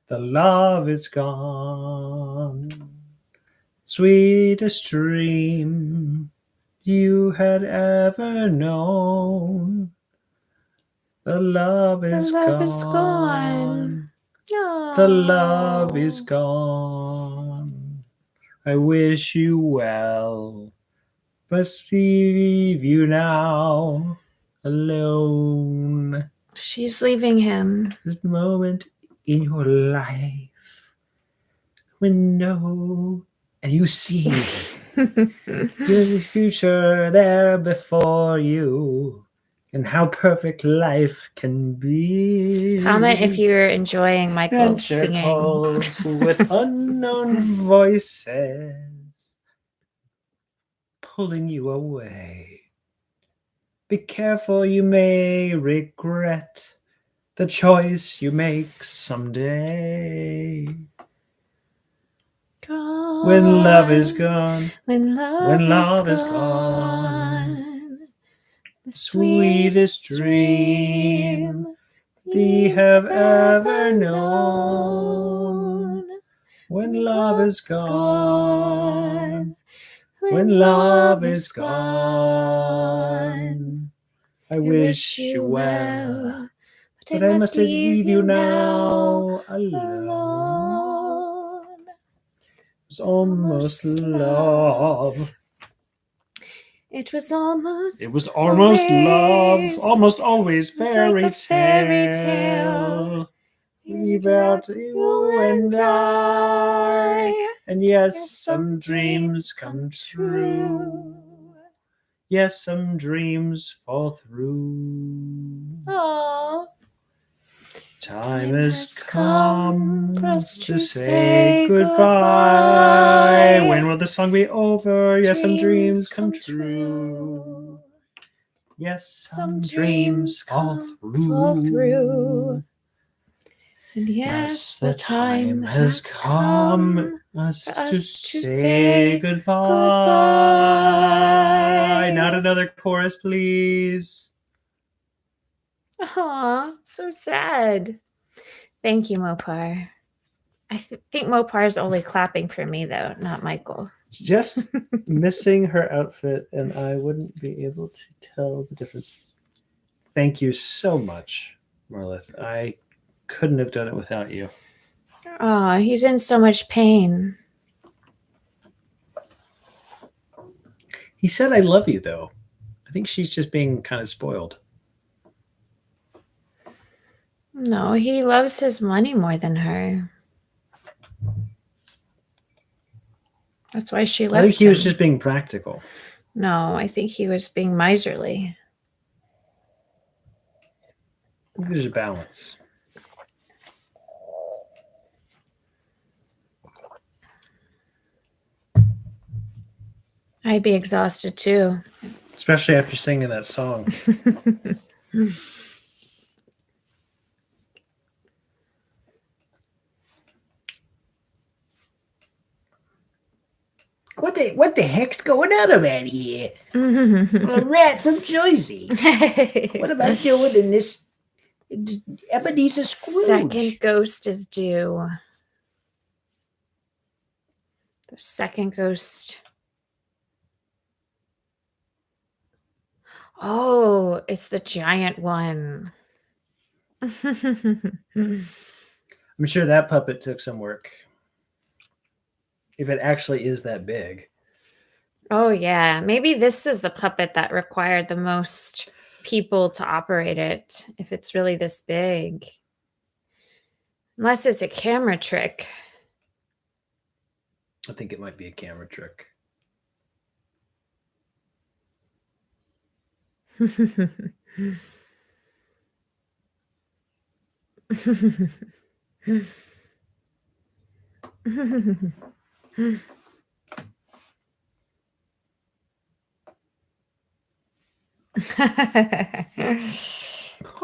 The love is gone. Sweetest dream you had ever known. The love is The love gone. is gone. The love Aw. is gone. I wish you well, must leave you now alone. She's leaving him. This moment in your life when no, and you see your future there before you, and how perfect life can be. Comment if you're enjoying And Michael's singing. circles with unknown voices pulling you away. Be careful, you may regret the choice you make someday. Gone. When love is gone, When love, is gone, the sweetest dream we have ever known. When love is gone, when love is gone, I wish you well, but I must leave you now alone. It was almost love. It was almost. It was almost love, always. almost always It was fairy like a fairy tale. Leave out you and I. And yes, some dreams come true. Yes, some dreams fall through. Aww. Time has come for us to say goodbye. When will the song be over? Yes, some dreams come true. Yes, some dreams fall through. And yes, the time has come us to say goodbye. Not another chorus, please. Aw, so sad. Thank you, Mopar. I think Mopar is only clapping for me, though, not Michael. Just missing her outfit, and I wouldn't be able to tell the difference. Thank you so much, Marlith. I couldn't have done it without you. Aw, he's in so much pain. He said, I love you, though. I think she's just being kind of spoiled. No, he loves his money more than her. That's why she left I think he him. was just being practical. No, I think he was being miserly. I think there's a balance. I'd be exhausted too. Especially after singing that song. What the heck's going on around here? A rat from Jersey. What am I doing in this Ebenezer Scrooge? Second ghost is due. The second ghost. Oh, it's the giant one. I'm sure that puppet took some work. If it actually is that big. Oh, yeah. Maybe this is the puppet that required the most people to operate it, if it's really this big. Unless it's a camera trick. I think it might be a camera trick. A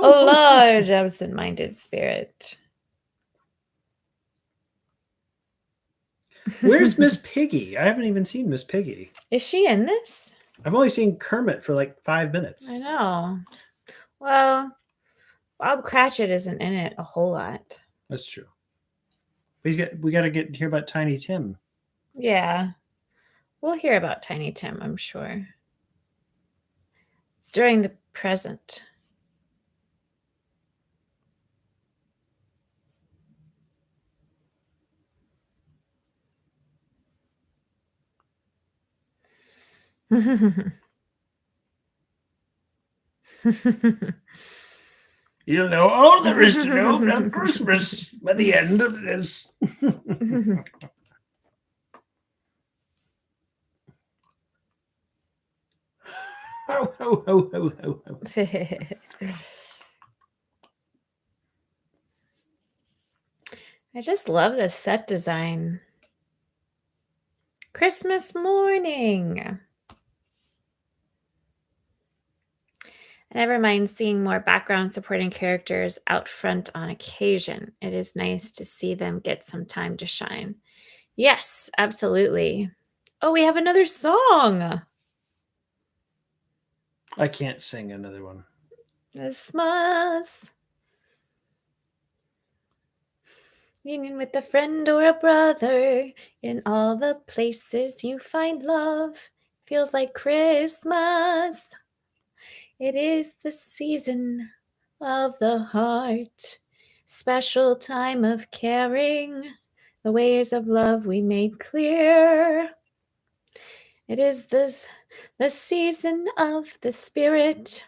large absent-minded spirit. Where's Miss Piggy? I haven't even seen Miss Piggy. Is she in this? I've only seen Kermit for like 5 minutes. I know. Well, Bob Cratchit isn't in it a whole lot. That's true. But we got to hear about Tiny Tim. Yeah. We'll hear about Tiny Tim, I'm sure. During the present. You'll know all there is to know about Christmas by the end of this. Ho, ho, ho, ho, ho, ho. I just love this set design. Christmas morning. I never mind seeing more background supporting characters out front on occasion. It is nice to see them get some time to shine. Yes, absolutely. Oh, we have another song. I can't sing another one. Christmas. Union with a friend or a brother. In all the places you find love. Feels like Christmas. It is the season of the heart. Special time of caring. The ways of love we made clear. It is the season of the spirit.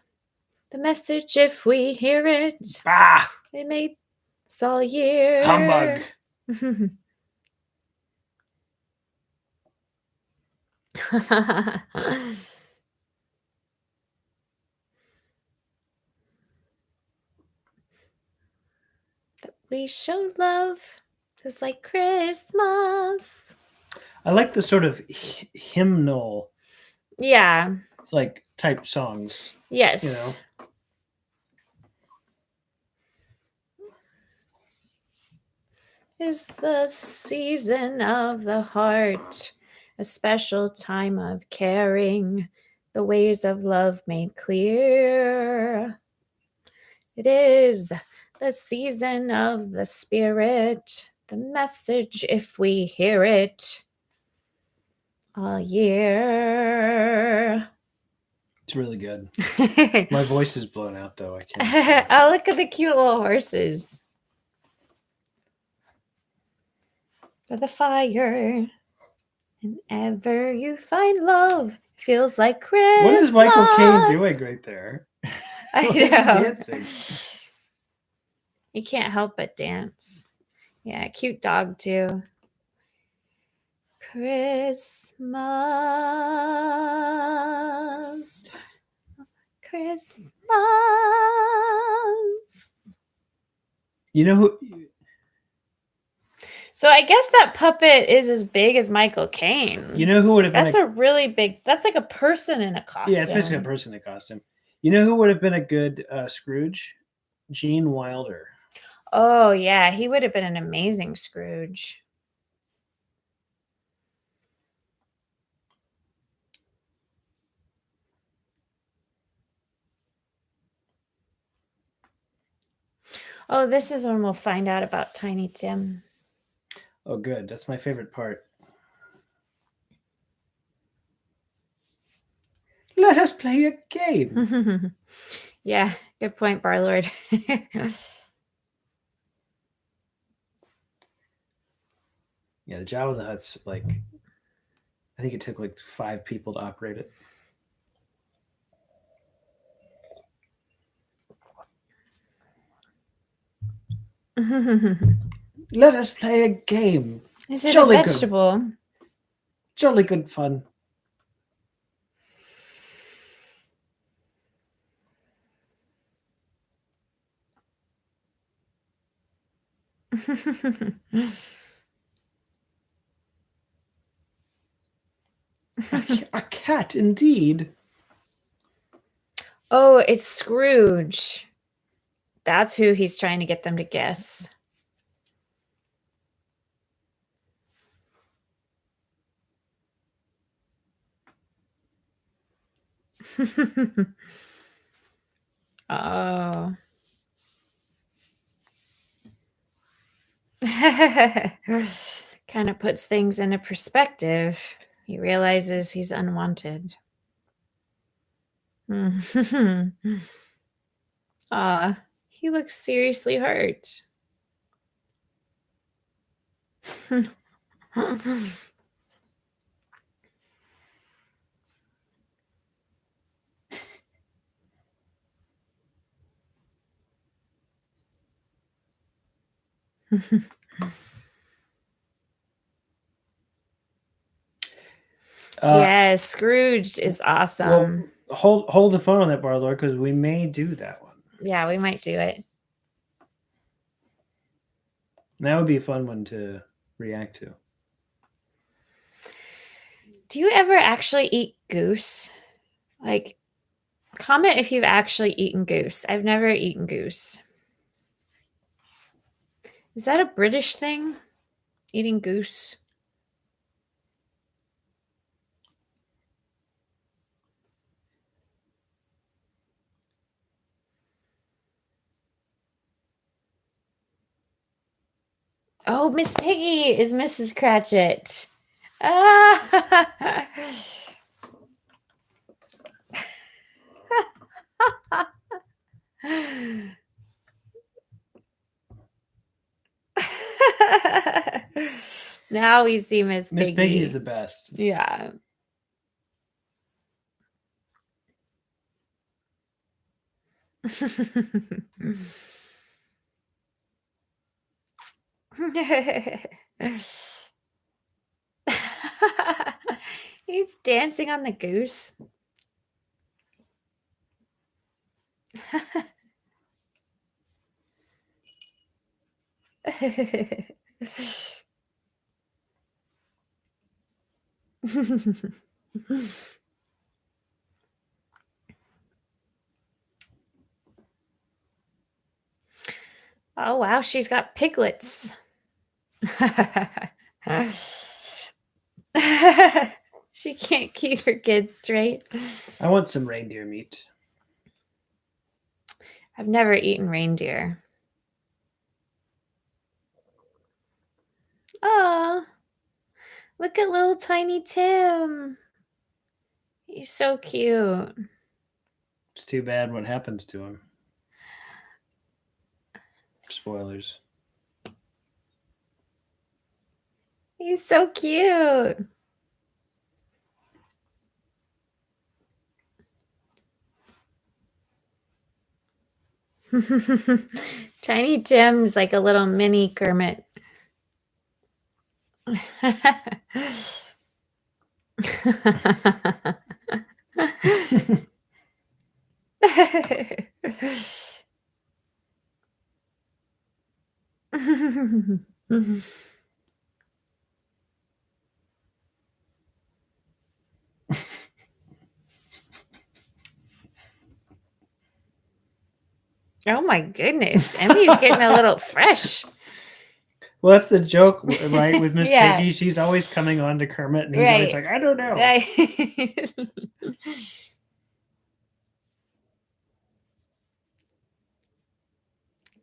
The message, if we hear it, Ah! it makes all year. Humbug. That we show love just like Christmas. I like the sort of hymnal, Yeah. like type songs. Yes. Is the season of the heart, a special time of caring, the ways of love made clear. It is The season of the spirit, the message if we hear it all year. It's really good. My voice is blown out, though. I can't. Oh, look at the cute little horses. For the fire. And ever you find love, feels like Christmas. What is Michael Caine doing right there? I Why is he know. dancing? You can't help but dance. Yeah, cute dog too. Christmas. Christmas. You know who? So I guess that puppet is as big as Michael Caine. You know who would have been? That's a really big. That's like a person in a costume. Yeah, it's basically a person in a costume. You know who would have been a good Scrooge? Gene Wilder. Oh yeah, he would have been an amazing Scrooge. Oh, this is when we'll find out about Tiny Tim. Oh, good. That's my favorite part. Let us play a game. Yeah, good point, Barlord. Yeah, the Jabba the Hutt's like, I think it took like 5 people to operate it. Let us play a game. Is it Jolly a good. vegetable? Jolly good fun. A cat, indeed. Oh, it's Scrooge. That's who he's trying to get them to guess. Oh. Kind of puts things into perspective. He realizes he's unwanted. Ah, he looks seriously hurt. Yes, Scrooge is awesome. Well, hold the phone on that, Barlord, because we may do that one. Yeah, we might do it. And that would be a fun one to react to. Do you ever actually eat goose? Like, comment if you've actually eaten goose. I've never eaten goose. Is that a British thing? Eating goose? Oh, Miss Piggy is Mrs. Cratchit. Ah! Now we see Miss Piggy. Miss Piggy's the best. Yeah. He's dancing on the goose. Oh, wow, she's got piglets. She can't keep her kids straight. I want some reindeer meat. I've never eaten reindeer. Oh, look at little tiny Tim. He's so cute. It's too bad what happens to him. Spoilers. He's so cute. Tiny Tim's like a little mini Kermit. Oh my goodness. Emmy's getting a little fresh. Well, that's the joke, right? With Miss Yeah. Piggy, she's always coming on to Kermit, and he's always Right. like, "I don't know."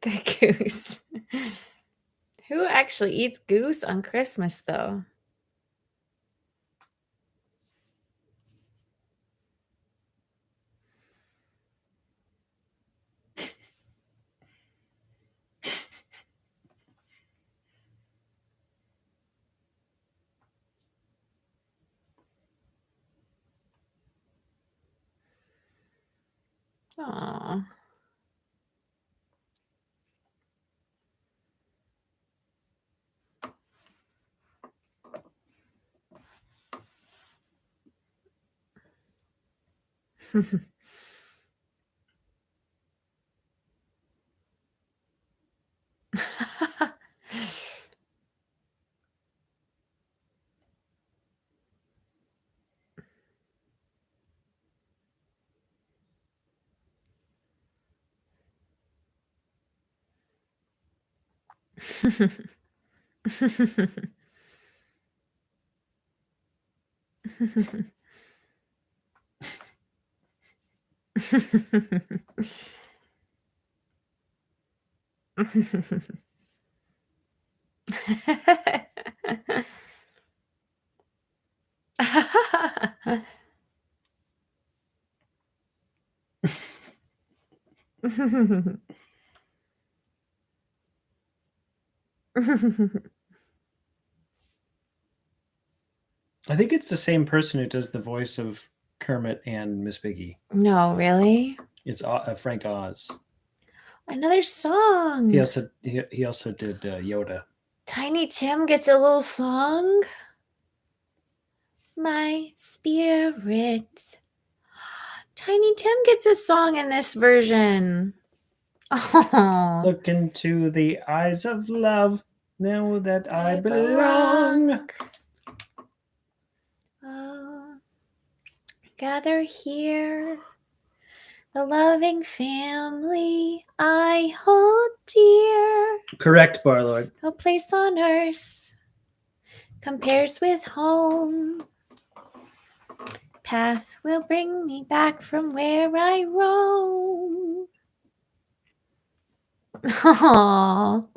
The goose. Who actually eats goose on Christmas, though? Aw. I think it's the same person who does the voice of Kermit and Miss Piggy. No, really? It's Frank Oz. Another song. He also did Yoda. Tiny Tim gets a little song. My spirit. Tiny Tim gets a song in this version. Oh, Look into the eyes of love. Know that I belong. Oh, gather here, the loving family I hold dear. Correct, Barlord. No place on earth compares with home. Path will bring me back from where I roam. Aww.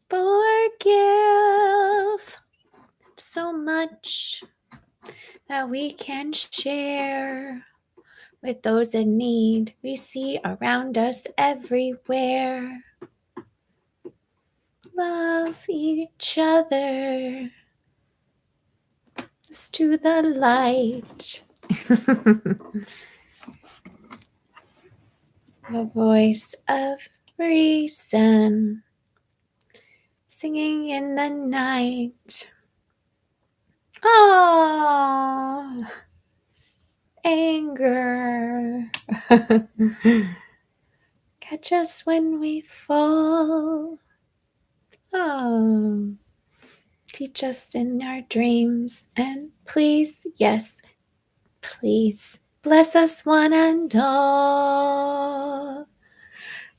Forgive so much that we can share with those in need we see around us everywhere. Love each other. To the light. The voice of reason singing in the night. Oh, anger. Catch us when we fall. Oh, teach us in our dreams, and please, yes, please, bless us one and all.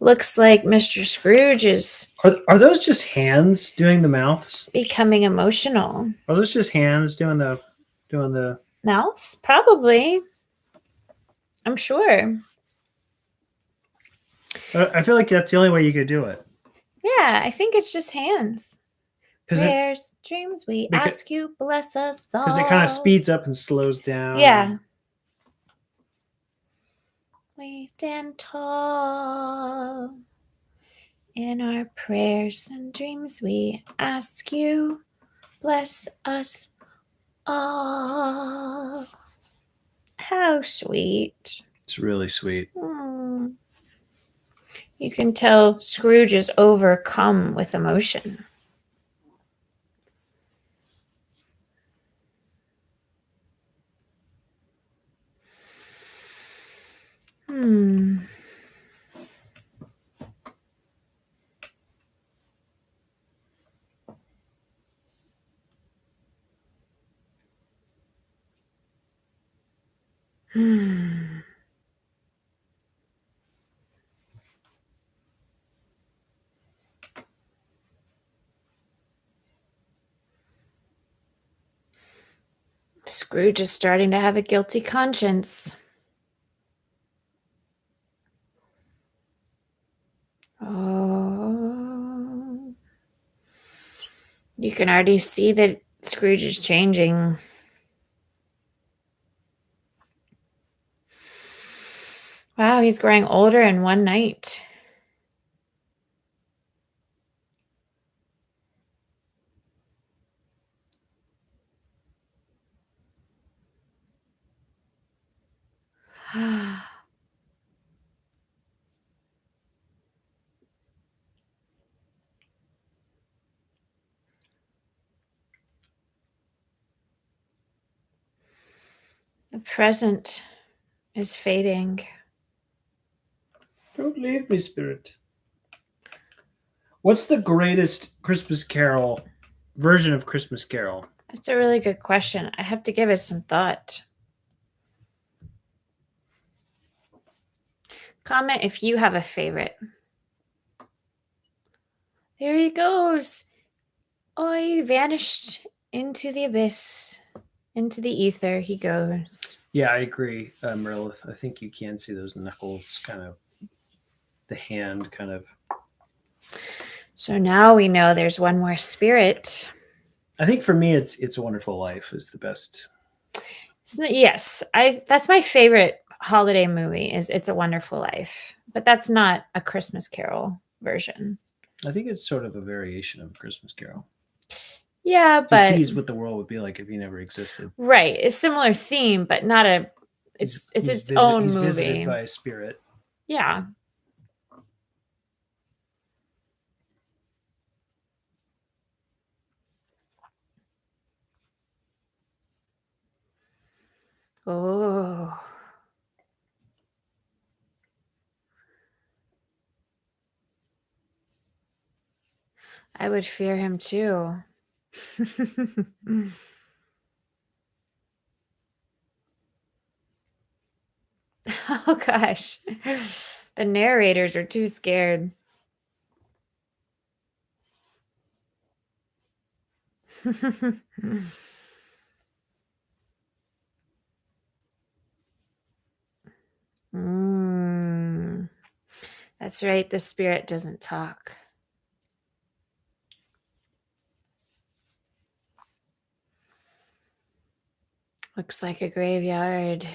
Looks like Mr. Scrooge is Are those just hands doing the mouths? becoming emotional. Are those just hands doing the Mouths? Probably. I'm sure. I feel like that's the only way you could do it. Yeah, I think it's just hands. Because Prayers, dreams, we because ask you, bless us all. it kind of speeds up and slows down. Yeah. We stand tall in our prayers and dreams. We ask you, bless us all. How sweet. It's really sweet. You can tell Scrooge is overcome with emotion. Scrooge is starting to have a guilty conscience. Oh. You can already see that Scrooge is changing. Wow, he's growing older in one night. The present is fading. Don't leave me, spirit. What's the greatest Christmas Carol version of Christmas Carol? That's a really good question. I have to give it some thought. Comment if you have a favorite. There he goes. Oh, he vanished into the abyss. Into the ether he goes. Yeah, I agree, Merilith. I think you can see those knuckles, kind of the hand, kind of. So now we know there's one more spirit. I think for me, it's a Wonderful Life is the best. Yes, that's my favorite holiday movie. Is It's a Wonderful Life, but that's not a Christmas Carol version. I think it's sort of a variation of Christmas Carol. Yeah, He but sees what the world would be like if he never existed. right, it's similar theme, but not a. It's its own he's movie. Visited by a spirit. Yeah. Oh. I would fear him too. Oh gosh. The narrators are too scared. That's right, the spirit doesn't talk. Looks like a graveyard.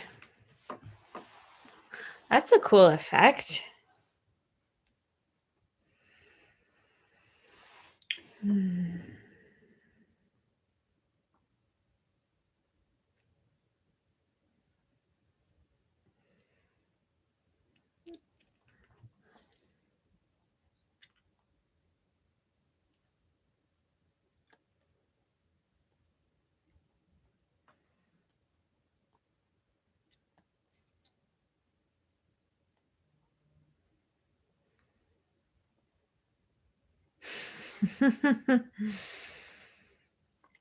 That's a cool effect.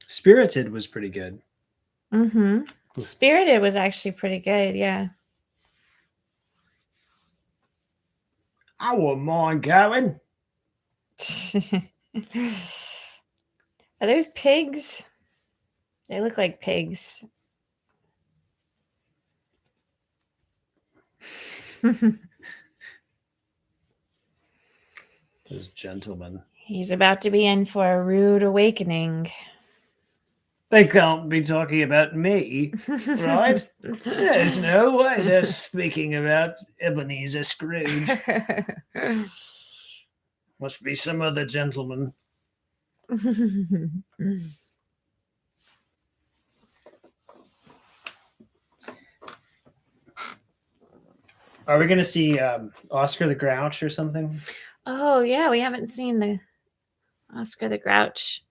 Spirited was pretty good. Spirited was actually pretty good, yeah. I wouldn't mind going. Are those pigs? They look like pigs. Those gentlemen. He's about to be in for a rude awakening. They can't be talking about me, right? There's no way they're speaking about Ebenezer Scrooge. Must be some other gentleman. Are we going to see Oscar the Grouch or something? Oh, yeah, we haven't seen the Oscar the Grouch.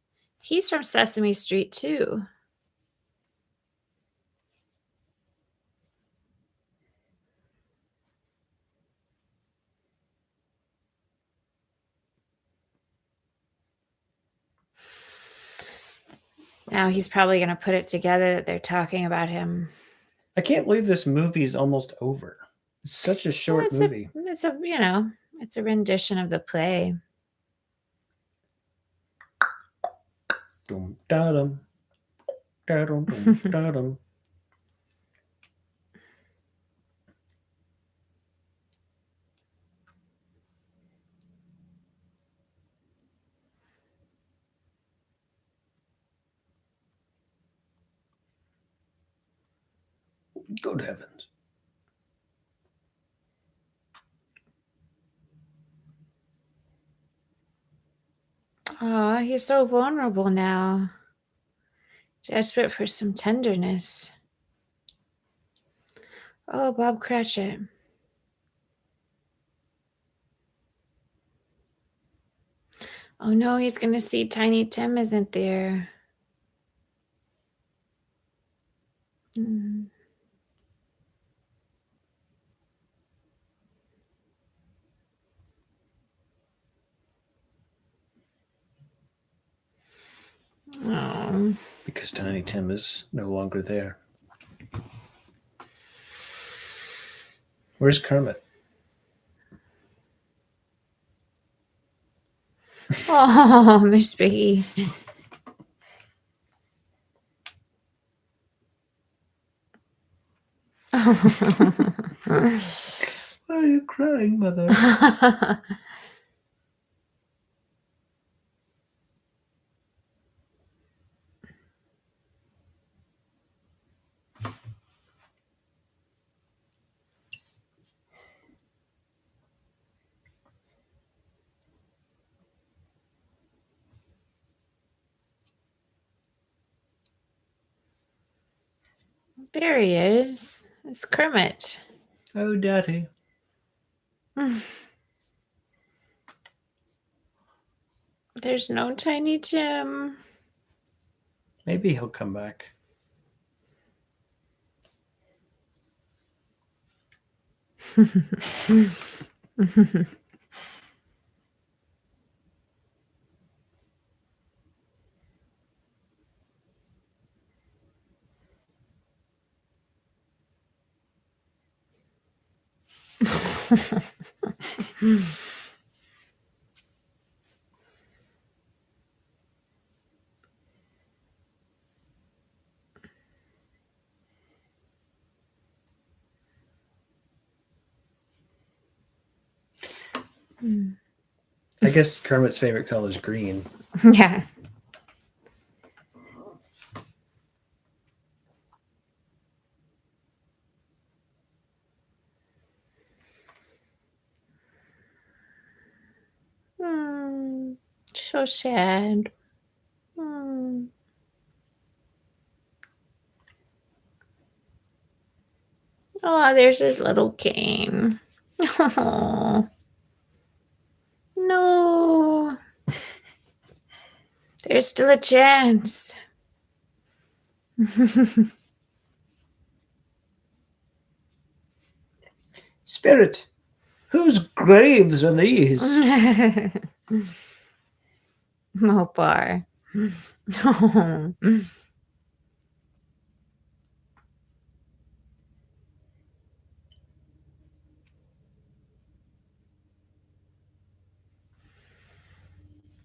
He's from Sesame Street, too. Now he's probably going to put it together that they're talking about him. I can't believe this movie is almost over. It's such a short movie. It's a rendition of the play. Dum da dum. Da dum dum da dum. Good heavens. Aw, he's so vulnerable now. Desperate for some tenderness. Oh, Bob Cratchit. Oh no, he's going to see Tiny Tim isn't there. Oh. Because Tiny Tim is no longer there. Where's Kermit? Oh, Miss Piggy. Why are you crying, Mother? There he is. It's Kermit. Oh, Daddy. There's no Tiny Tim. Maybe he'll come back. I guess Kermit's favorite color is green. Yeah. So sad. Oh, there's his little cane. Oh. No. There's still a chance. Spirit, whose graves are these? Mopar. Oh.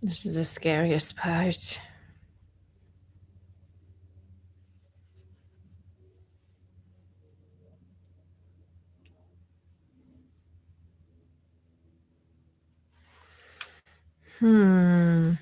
This is the scariest part. Hmm.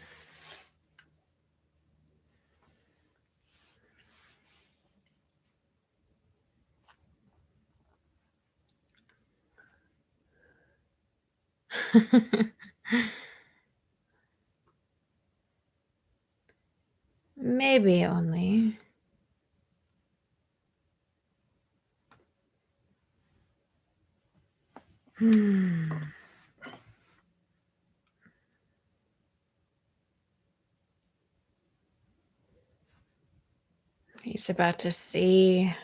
Maybe only. Hmm. He's about to see.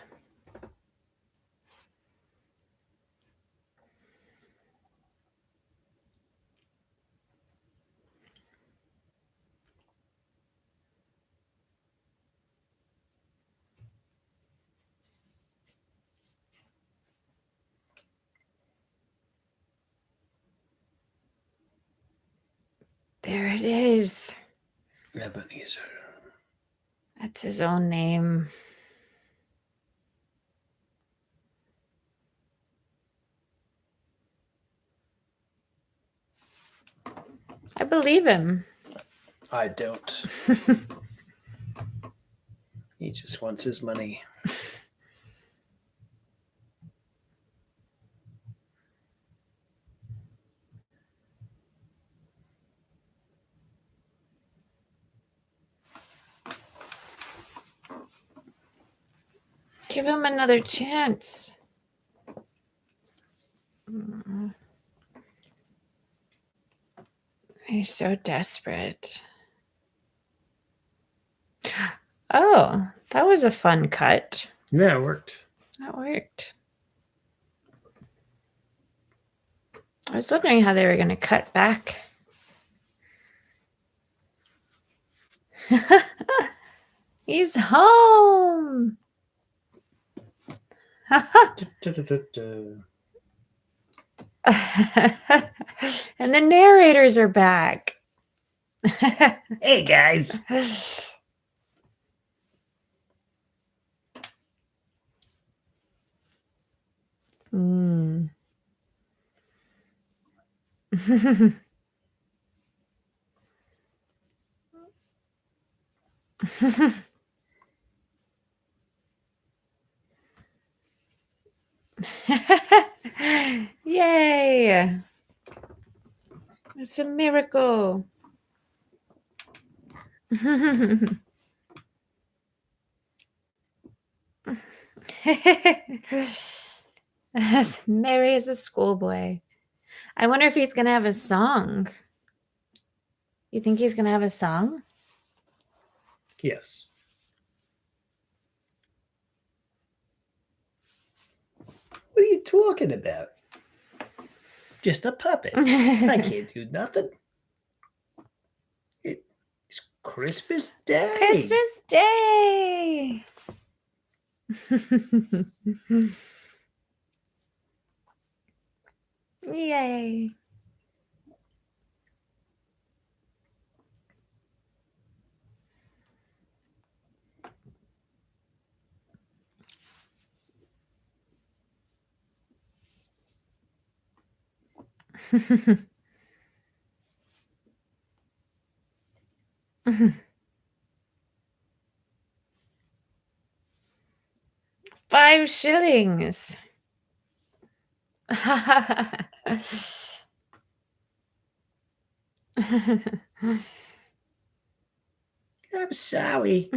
There it is. Ebenezer. That's his own name. I believe him. I don't. He just wants his money. Give him another chance. He's so desperate. Oh, that was a fun cut. Yeah, it worked. That worked. I was wondering how they were going to cut back. He's home. And the narrators are back. Hey, guys. Mm. Yay! It's a miracle. As merry as a schoolboy. I wonder if he's going to have a song. You think he's going to have a song? Yes. What are you talking about? Just a puppet. I can't do nothing. It's Christmas Day. Christmas Day. Yay. $5. I'm sorry.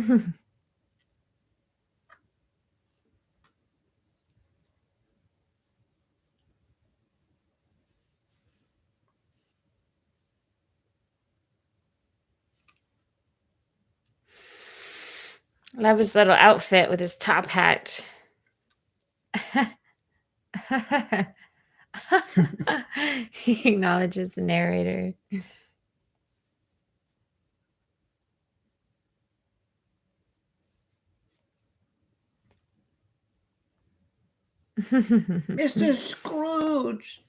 Love his little outfit with his top hat. He acknowledges the narrator. Mr. Scrooge.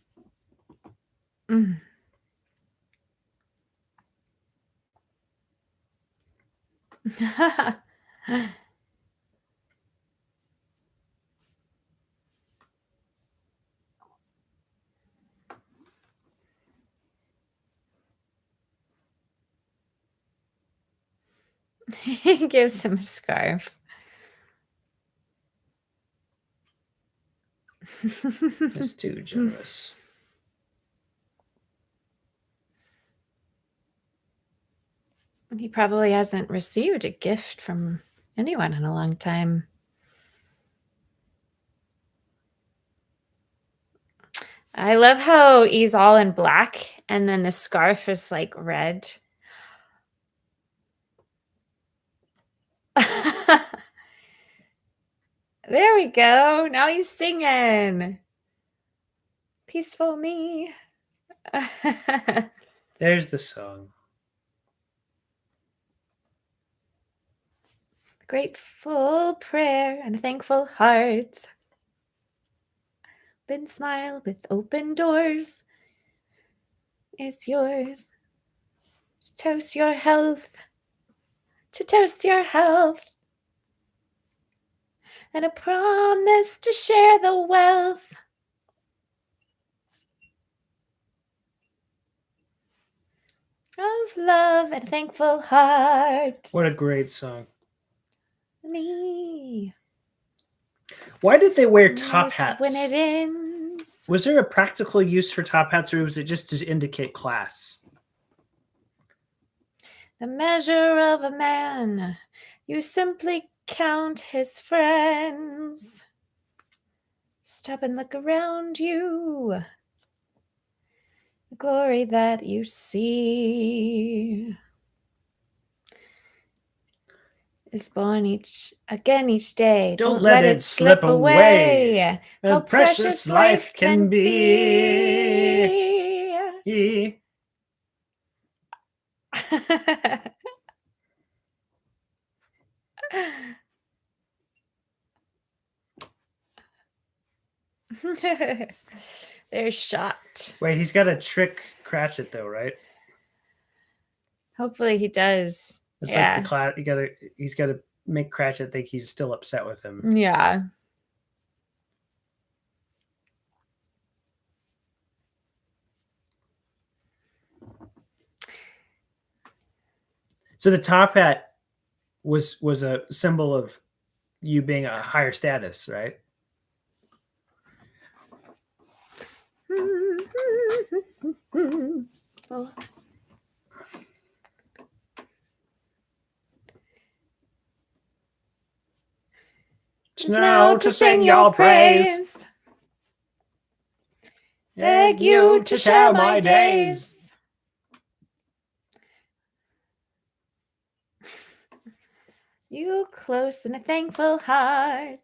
He gives him a scarf. It's too generous. He probably hasn't received a gift from anyone in a long time. I love how he's all in black and then the scarf is like red. There we go. Now he's singing. Peaceful me. There's the song. Grateful prayer and a thankful heart. Then smile with open doors is yours. To toast your health. To toast your health. And a promise to share the wealth. Of love and a thankful heart. What a great song. Me. Why did they wear top Knows hats? when it ends. Was there a practical use for top hats, or was it just to indicate class? The measure of a man. You simply count his friends. Stop and look around you. The glory that you see is born each day. Don't let it slip away. How precious life can be. be. They're shocked. Wait, he's got to trick Cratchit though, right? Hopefully he does. It's Yeah. like the class. He's got to make Cratchit think he's still upset with him. Yeah. So the top hat was a symbol of you being a higher status, right? Oh. Just now to sing your praise. Beg you to share my days. You close in a thankful heart.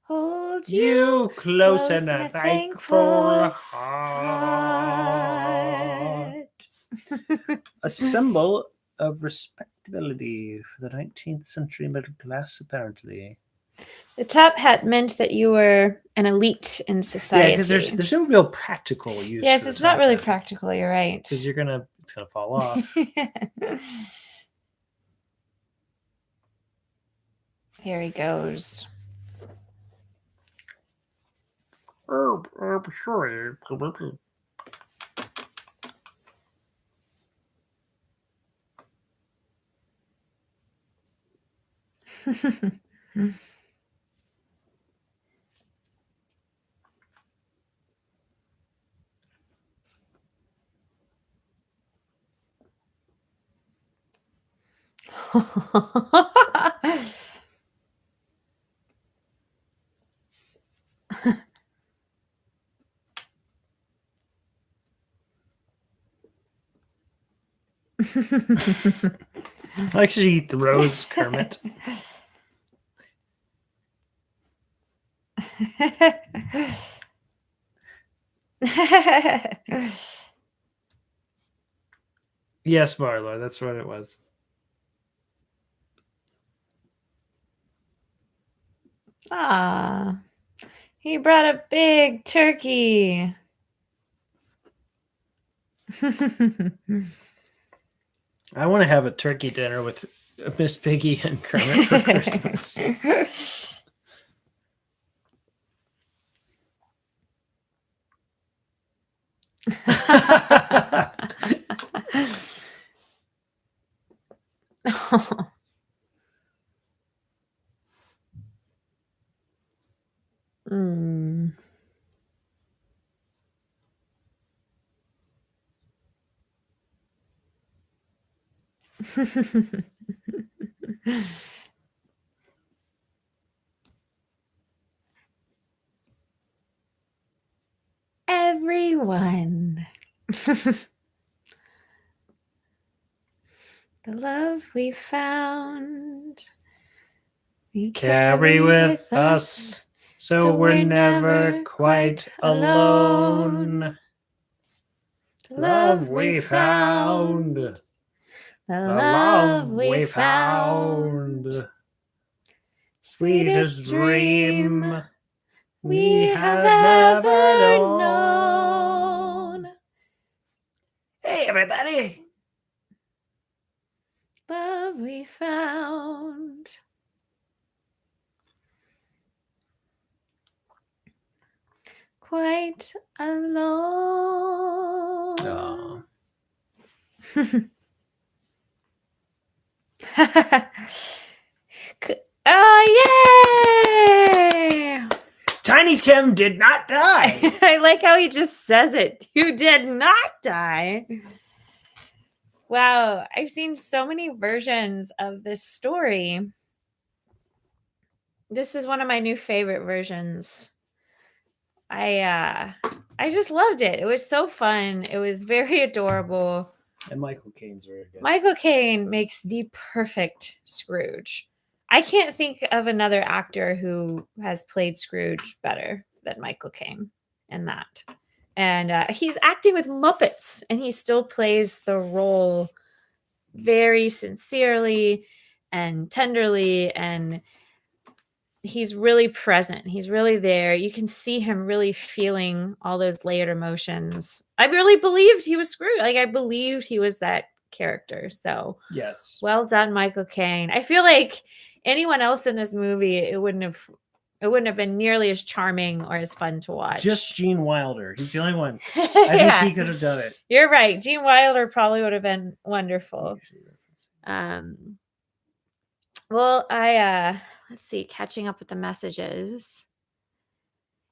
Hold You close in a thankful heart. heart. A symbol of respectability for the 19th century middle class, apparently. The top hat meant that you were an elite in society. Yeah, because there's no real practical use. Yes, it's not really practical. You're right. Because it's gonna fall off. Here he goes. Oh, I'm sorry. Actually, he throws Kermit. Yes, Marlo, that's what it was. Ah, he brought a big turkey. I want to have a turkey dinner with Miss Piggy and Kermit for Christmas. Mm. Everyone. The love we found, we Carry with us, so we're never quite alone. The Love we found, the the love love we we found, found, sweetest dream we have have ever ever known. known. Hey, everybody! Love we found. Quite alone. Oh. Oh, yay! Tiny Tim did not die. I like how he just says it. You did not die. Wow, I've seen so many versions of this story. This is one of my new favorite versions. I just loved it. It was so fun. It was very adorable. And Michael Caine's very good. Michael Caine makes the perfect Scrooge. I can't think of another actor who has played Scrooge better than Michael Caine in that. And he's acting with Muppets, and he still plays the role very sincerely and tenderly, and he's really present. He's really there. You can see him really feeling all those layered emotions. I really believed he was Scrooge. Like, I believed he was that character. So Yes. well done, Michael Caine. I feel like anyone else in this movie, it wouldn't have been nearly as charming or as fun to watch. Just Gene Wilder. He's the only one. I think he could have done it. You're right. Gene Wilder probably would have been wonderful. Well, let's see, catching up with the messages.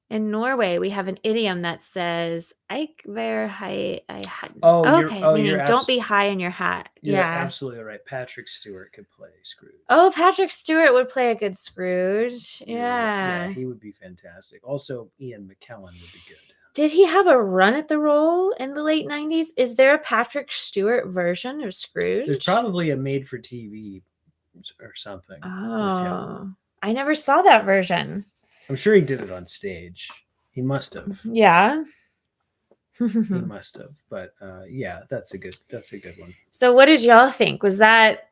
In Norway, we have an idiom that says "Eik ver high I had." Meaning don't be high in your hat. You're Yeah, absolutely right. Patrick Stewart could play Scrooge. Oh, Patrick Stewart would play a good Scrooge. Yeah, he would be fantastic. Also, Ian McKellen would be good. Did he have a run at the role in the late 90s? Is there a Patrick Stewart version of Scrooge? There's probably a made-for-TV or something. Oh, I never saw that version. I'm sure he did it on stage. He must have. Yeah. He must have. But yeah, that's a good one. So what did y'all think? Was that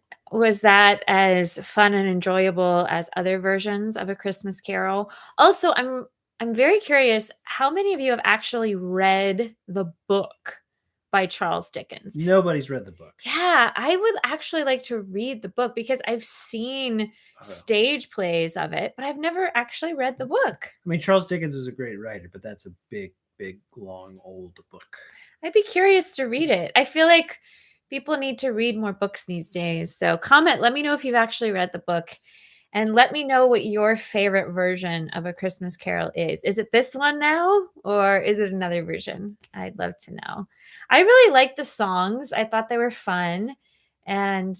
as fun and enjoyable as other versions of A Christmas Carol? Also, I'm very curious, how many of you have actually read the book by Charles Dickens? Nobody's read the book. Yeah, I would actually like to read the book because I've seen stage plays of it, but I've never actually read the book. I mean, Charles Dickens was a great writer, but that's a big, long, old book. I'd be curious to read it. I feel like people need to read more books these days. So comment, let me know if you've actually read the book. And let me know what your favorite version of A Christmas Carol is. Is it this one now, or is it another version? I'd love to know. I really liked the songs. I thought they were fun. And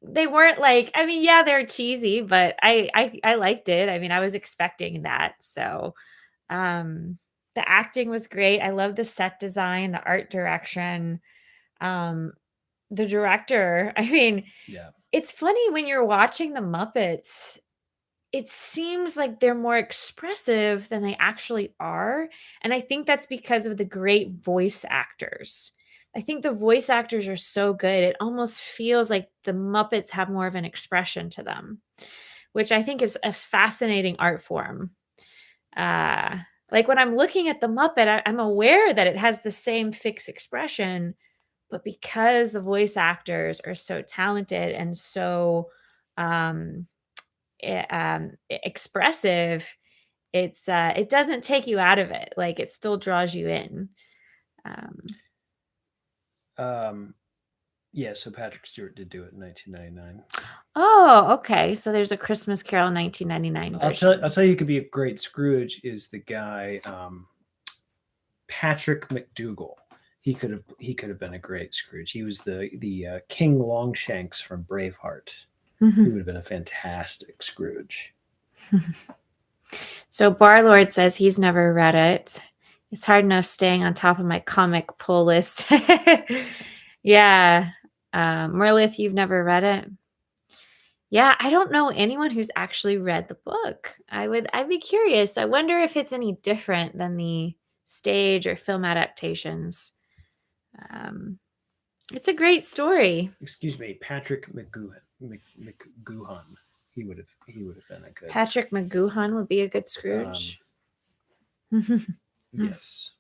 they weren't like, I mean, yeah, they're cheesy, but I liked it. I mean, I was expecting that. So the acting was great. I love the set design, the art direction. The director, I mean, yeah. It's funny when you're watching the Muppets, it seems like they're more expressive than they actually are. And I think that's because of the great voice actors. I think the voice actors are so good. It almost feels like the Muppets have more of an expression to them, which I think is a fascinating art form. Like when I'm looking at the Muppet, I'm aware that it has the same fixed expression, but because the voice actors are so talented and so expressive, it doesn't take you out of it. Like it still draws you in. Yeah, so Patrick Stewart did do it in 1999. Oh, okay. So there's a Christmas Carol 1999 version. I'll tell you, who could be a great Scrooge is the guy Patrick McDougal. He could have been a great Scrooge. He was the King Longshanks from Braveheart. He would have been a fantastic Scrooge. So Barlord says he's never read it. It's hard enough staying on top of my comic pull list. Yeah. Merlith, you've never read it? Yeah, I don't know anyone who's actually read the book. I'd be curious. I wonder if it's any different than the stage or film adaptations. It's a great story. Excuse me, Patrick McGoohan. He would have been a good. Patrick McGoohan would be a good Scrooge. Yes.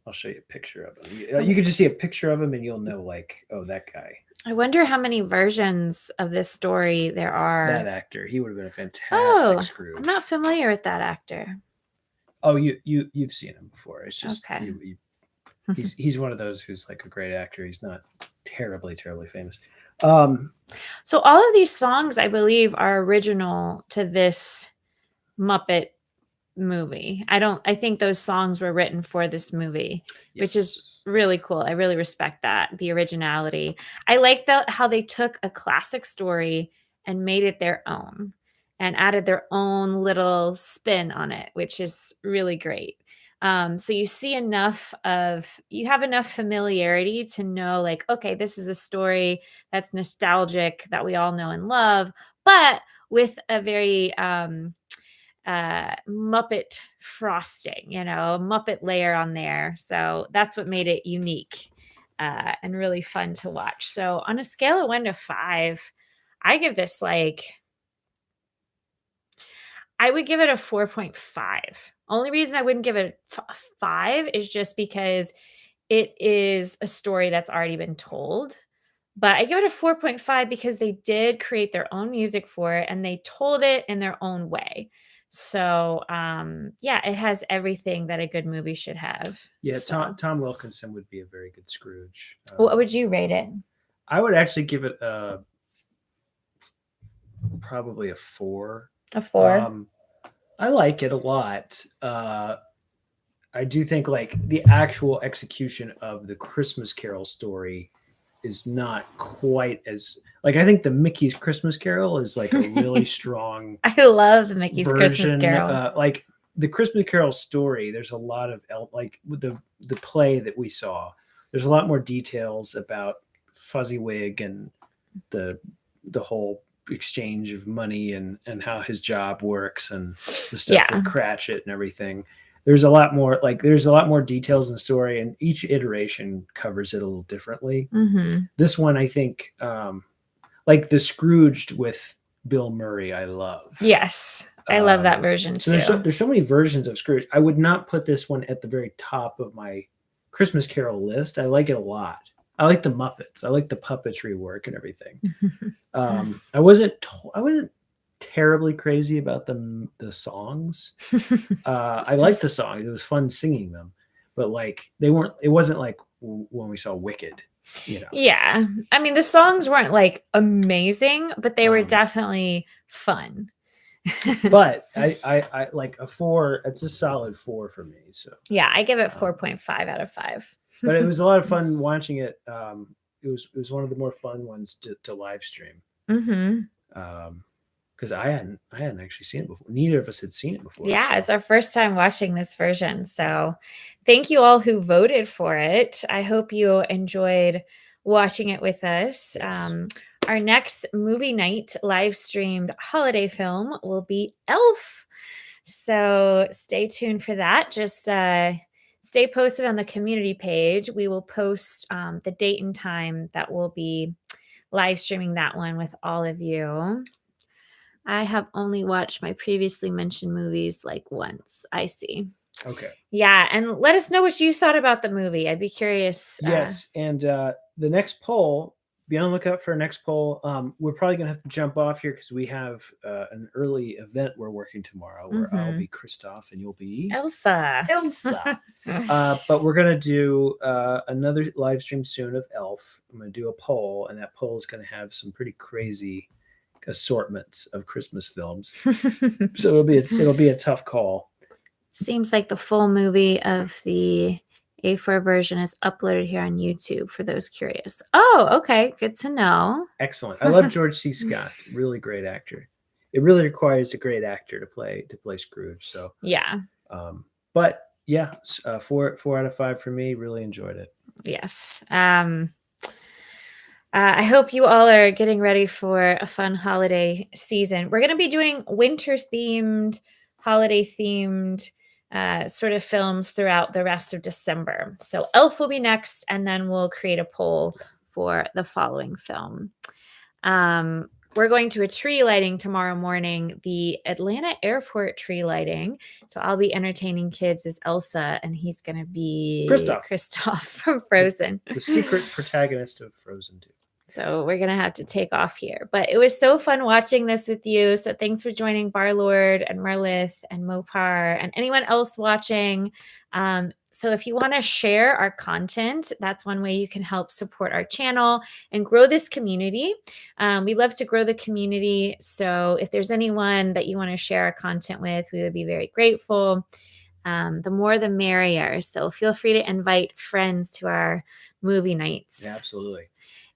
I'll show you a picture of him. You could just see a picture of him and you'll know, like, oh, that guy. I wonder how many versions of this story there are. That actor, he would have been a fantastic Scrooge. I'm not familiar with that actor. Oh, you've seen him before. It's just okay. He's one of those who's like a great actor. He's not terribly famous. So all of these songs, I believe, are original to this Muppet movie. I think those songs were written for this movie, yes. Which is really cool. I really respect that, the originality. I like how they took a classic story and made it their own and added their own little spin on it, which is really great. So you have enough familiarity to know, like, okay, this is a story that's nostalgic that we all know and love, but with a very Muppet frosting, Muppet layer on there. So that's what made it unique and really fun to watch. So on a scale of 1 to 5, I give this I would give it a 4.5. Only reason I wouldn't give it a 5 is just because it is a story that's already been told. But I give it a 4.5 because they did create their own music for it and they told it in their own way. So, it has everything that a good movie should have. Yeah, so. Tom Wilkinson would be a very good Scrooge. What would you rate it? I would actually give it probably a 4. A 4? I like it a lot. I do think, like, the actual execution of the Christmas Carol story is not quite as, like, I think the Mickey's Christmas Carol is like a really strong I love the Mickey's Christmas Carol. Like the Christmas Carol story, there's a lot of, like, with the play that we saw, there's a lot more details about Fuzzy-Wig and the whole exchange of money and how his job works and the stuff with Cratchit and everything. There's a lot more details in the story, and each iteration covers it a little differently. Mm-hmm. This one, I think, like the Scrooged with Bill Murray, I love. Yes, I love that version too. So there's so many versions of Scrooge. I would not put this one at the very top of my Christmas Carol list. I like it a lot. I like the Muppets. I like the puppetry work and everything. I wasn't terribly crazy about the songs. I liked the songs. It was fun singing them, but like it wasn't like when we saw Wicked, Yeah. I mean, the songs weren't like amazing, but they were definitely fun. But I like a 4. It's a solid 4 for me. So yeah, I give it 4.5 out of 5. But it was a lot of fun watching it. It was one of the more fun ones to live stream. Mm-hmm. Because I hadn't actually seen it before. Neither of us had seen it before. Yeah, so. It's our first time watching this version. So thank you all who voted for it. I hope you enjoyed watching it with us. Yes. Our next movie night live streamed holiday film will be Elf. So stay tuned for that. Just stay posted on the community page. We will post the date and time that we'll be live streaming that one with all of you. I have only watched my previously mentioned movies like once. I see. Okay. Yeah, and let us know what you thought about the movie. I'd be curious. Yes, and the next poll, be on the lookout for our next poll. We're probably going to have to jump off here because we have an early event we're working tomorrow where I'll be Kristoff and you'll be Elsa. But we're going to do another live stream soon of Elf. I'm going to do a poll, and that poll is going to have some pretty crazy assortments of Christmas films. So it'll be a tough call. Seems like the full movie of the A4 version is uploaded here on YouTube for those curious. Oh, okay. Good to know. Excellent. I love George C. Scott. Really great actor. It really requires a great actor to play Scrooge. So yeah. But yeah, 4 out of 5 for me. Really enjoyed it. Yes. I hope you all are getting ready for a fun holiday season. We're going to be doing winter-themed, holiday-themed sort of films throughout the rest of December. So Elf will be next, and then we'll create a poll for the following film. We're going to a tree lighting tomorrow morning, the Atlanta airport tree lighting. So I'll be entertaining kids as Elsa, and he's going to be Kristoff from Frozen. The secret protagonist of Frozen 2. So we're going to have to take off here. But it was so fun watching this with you. So thanks for joining Barlord and Merlith and Mopar and anyone else watching. So if you want to share our content, that's one way you can help support our channel and grow this community. We love to grow the community. So if there's anyone that you want to share our content with, we would be very grateful. The more, the merrier. So feel free to invite friends to our movie nights. Yeah, absolutely.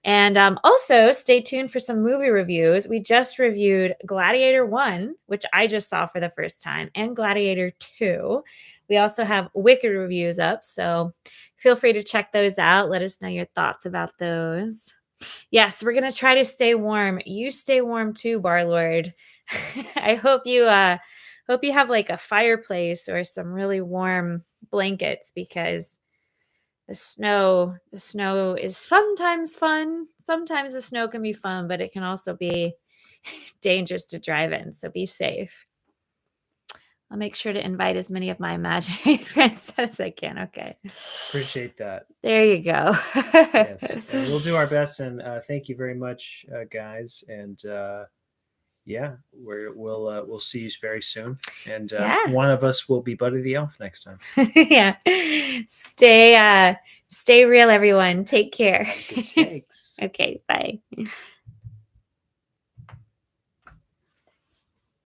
And also stay tuned for some movie reviews. We just reviewed Gladiator 1, which I just saw for the first time, and Gladiator 2. We also have Wicked reviews up, so feel free to check those out. Let us know your thoughts about those. Yes, we're going to try to stay warm. You stay warm too, Barlord. I hope you have like a fireplace or some really warm blankets, because the snow is sometimes fun. Sometimes the snow can be fun, but it can also be dangerous to drive in. So be safe. I'll make sure to invite as many of my imaginary friends as I can. Okay. Appreciate that. There you go. Yes. And we'll do our best. And thank you very much, guys. And yeah, we'll see you very soon. And one of us will be Buddy the Elf next time. Yeah. Stay real, everyone. Take care. Good takes. Okay. Bye.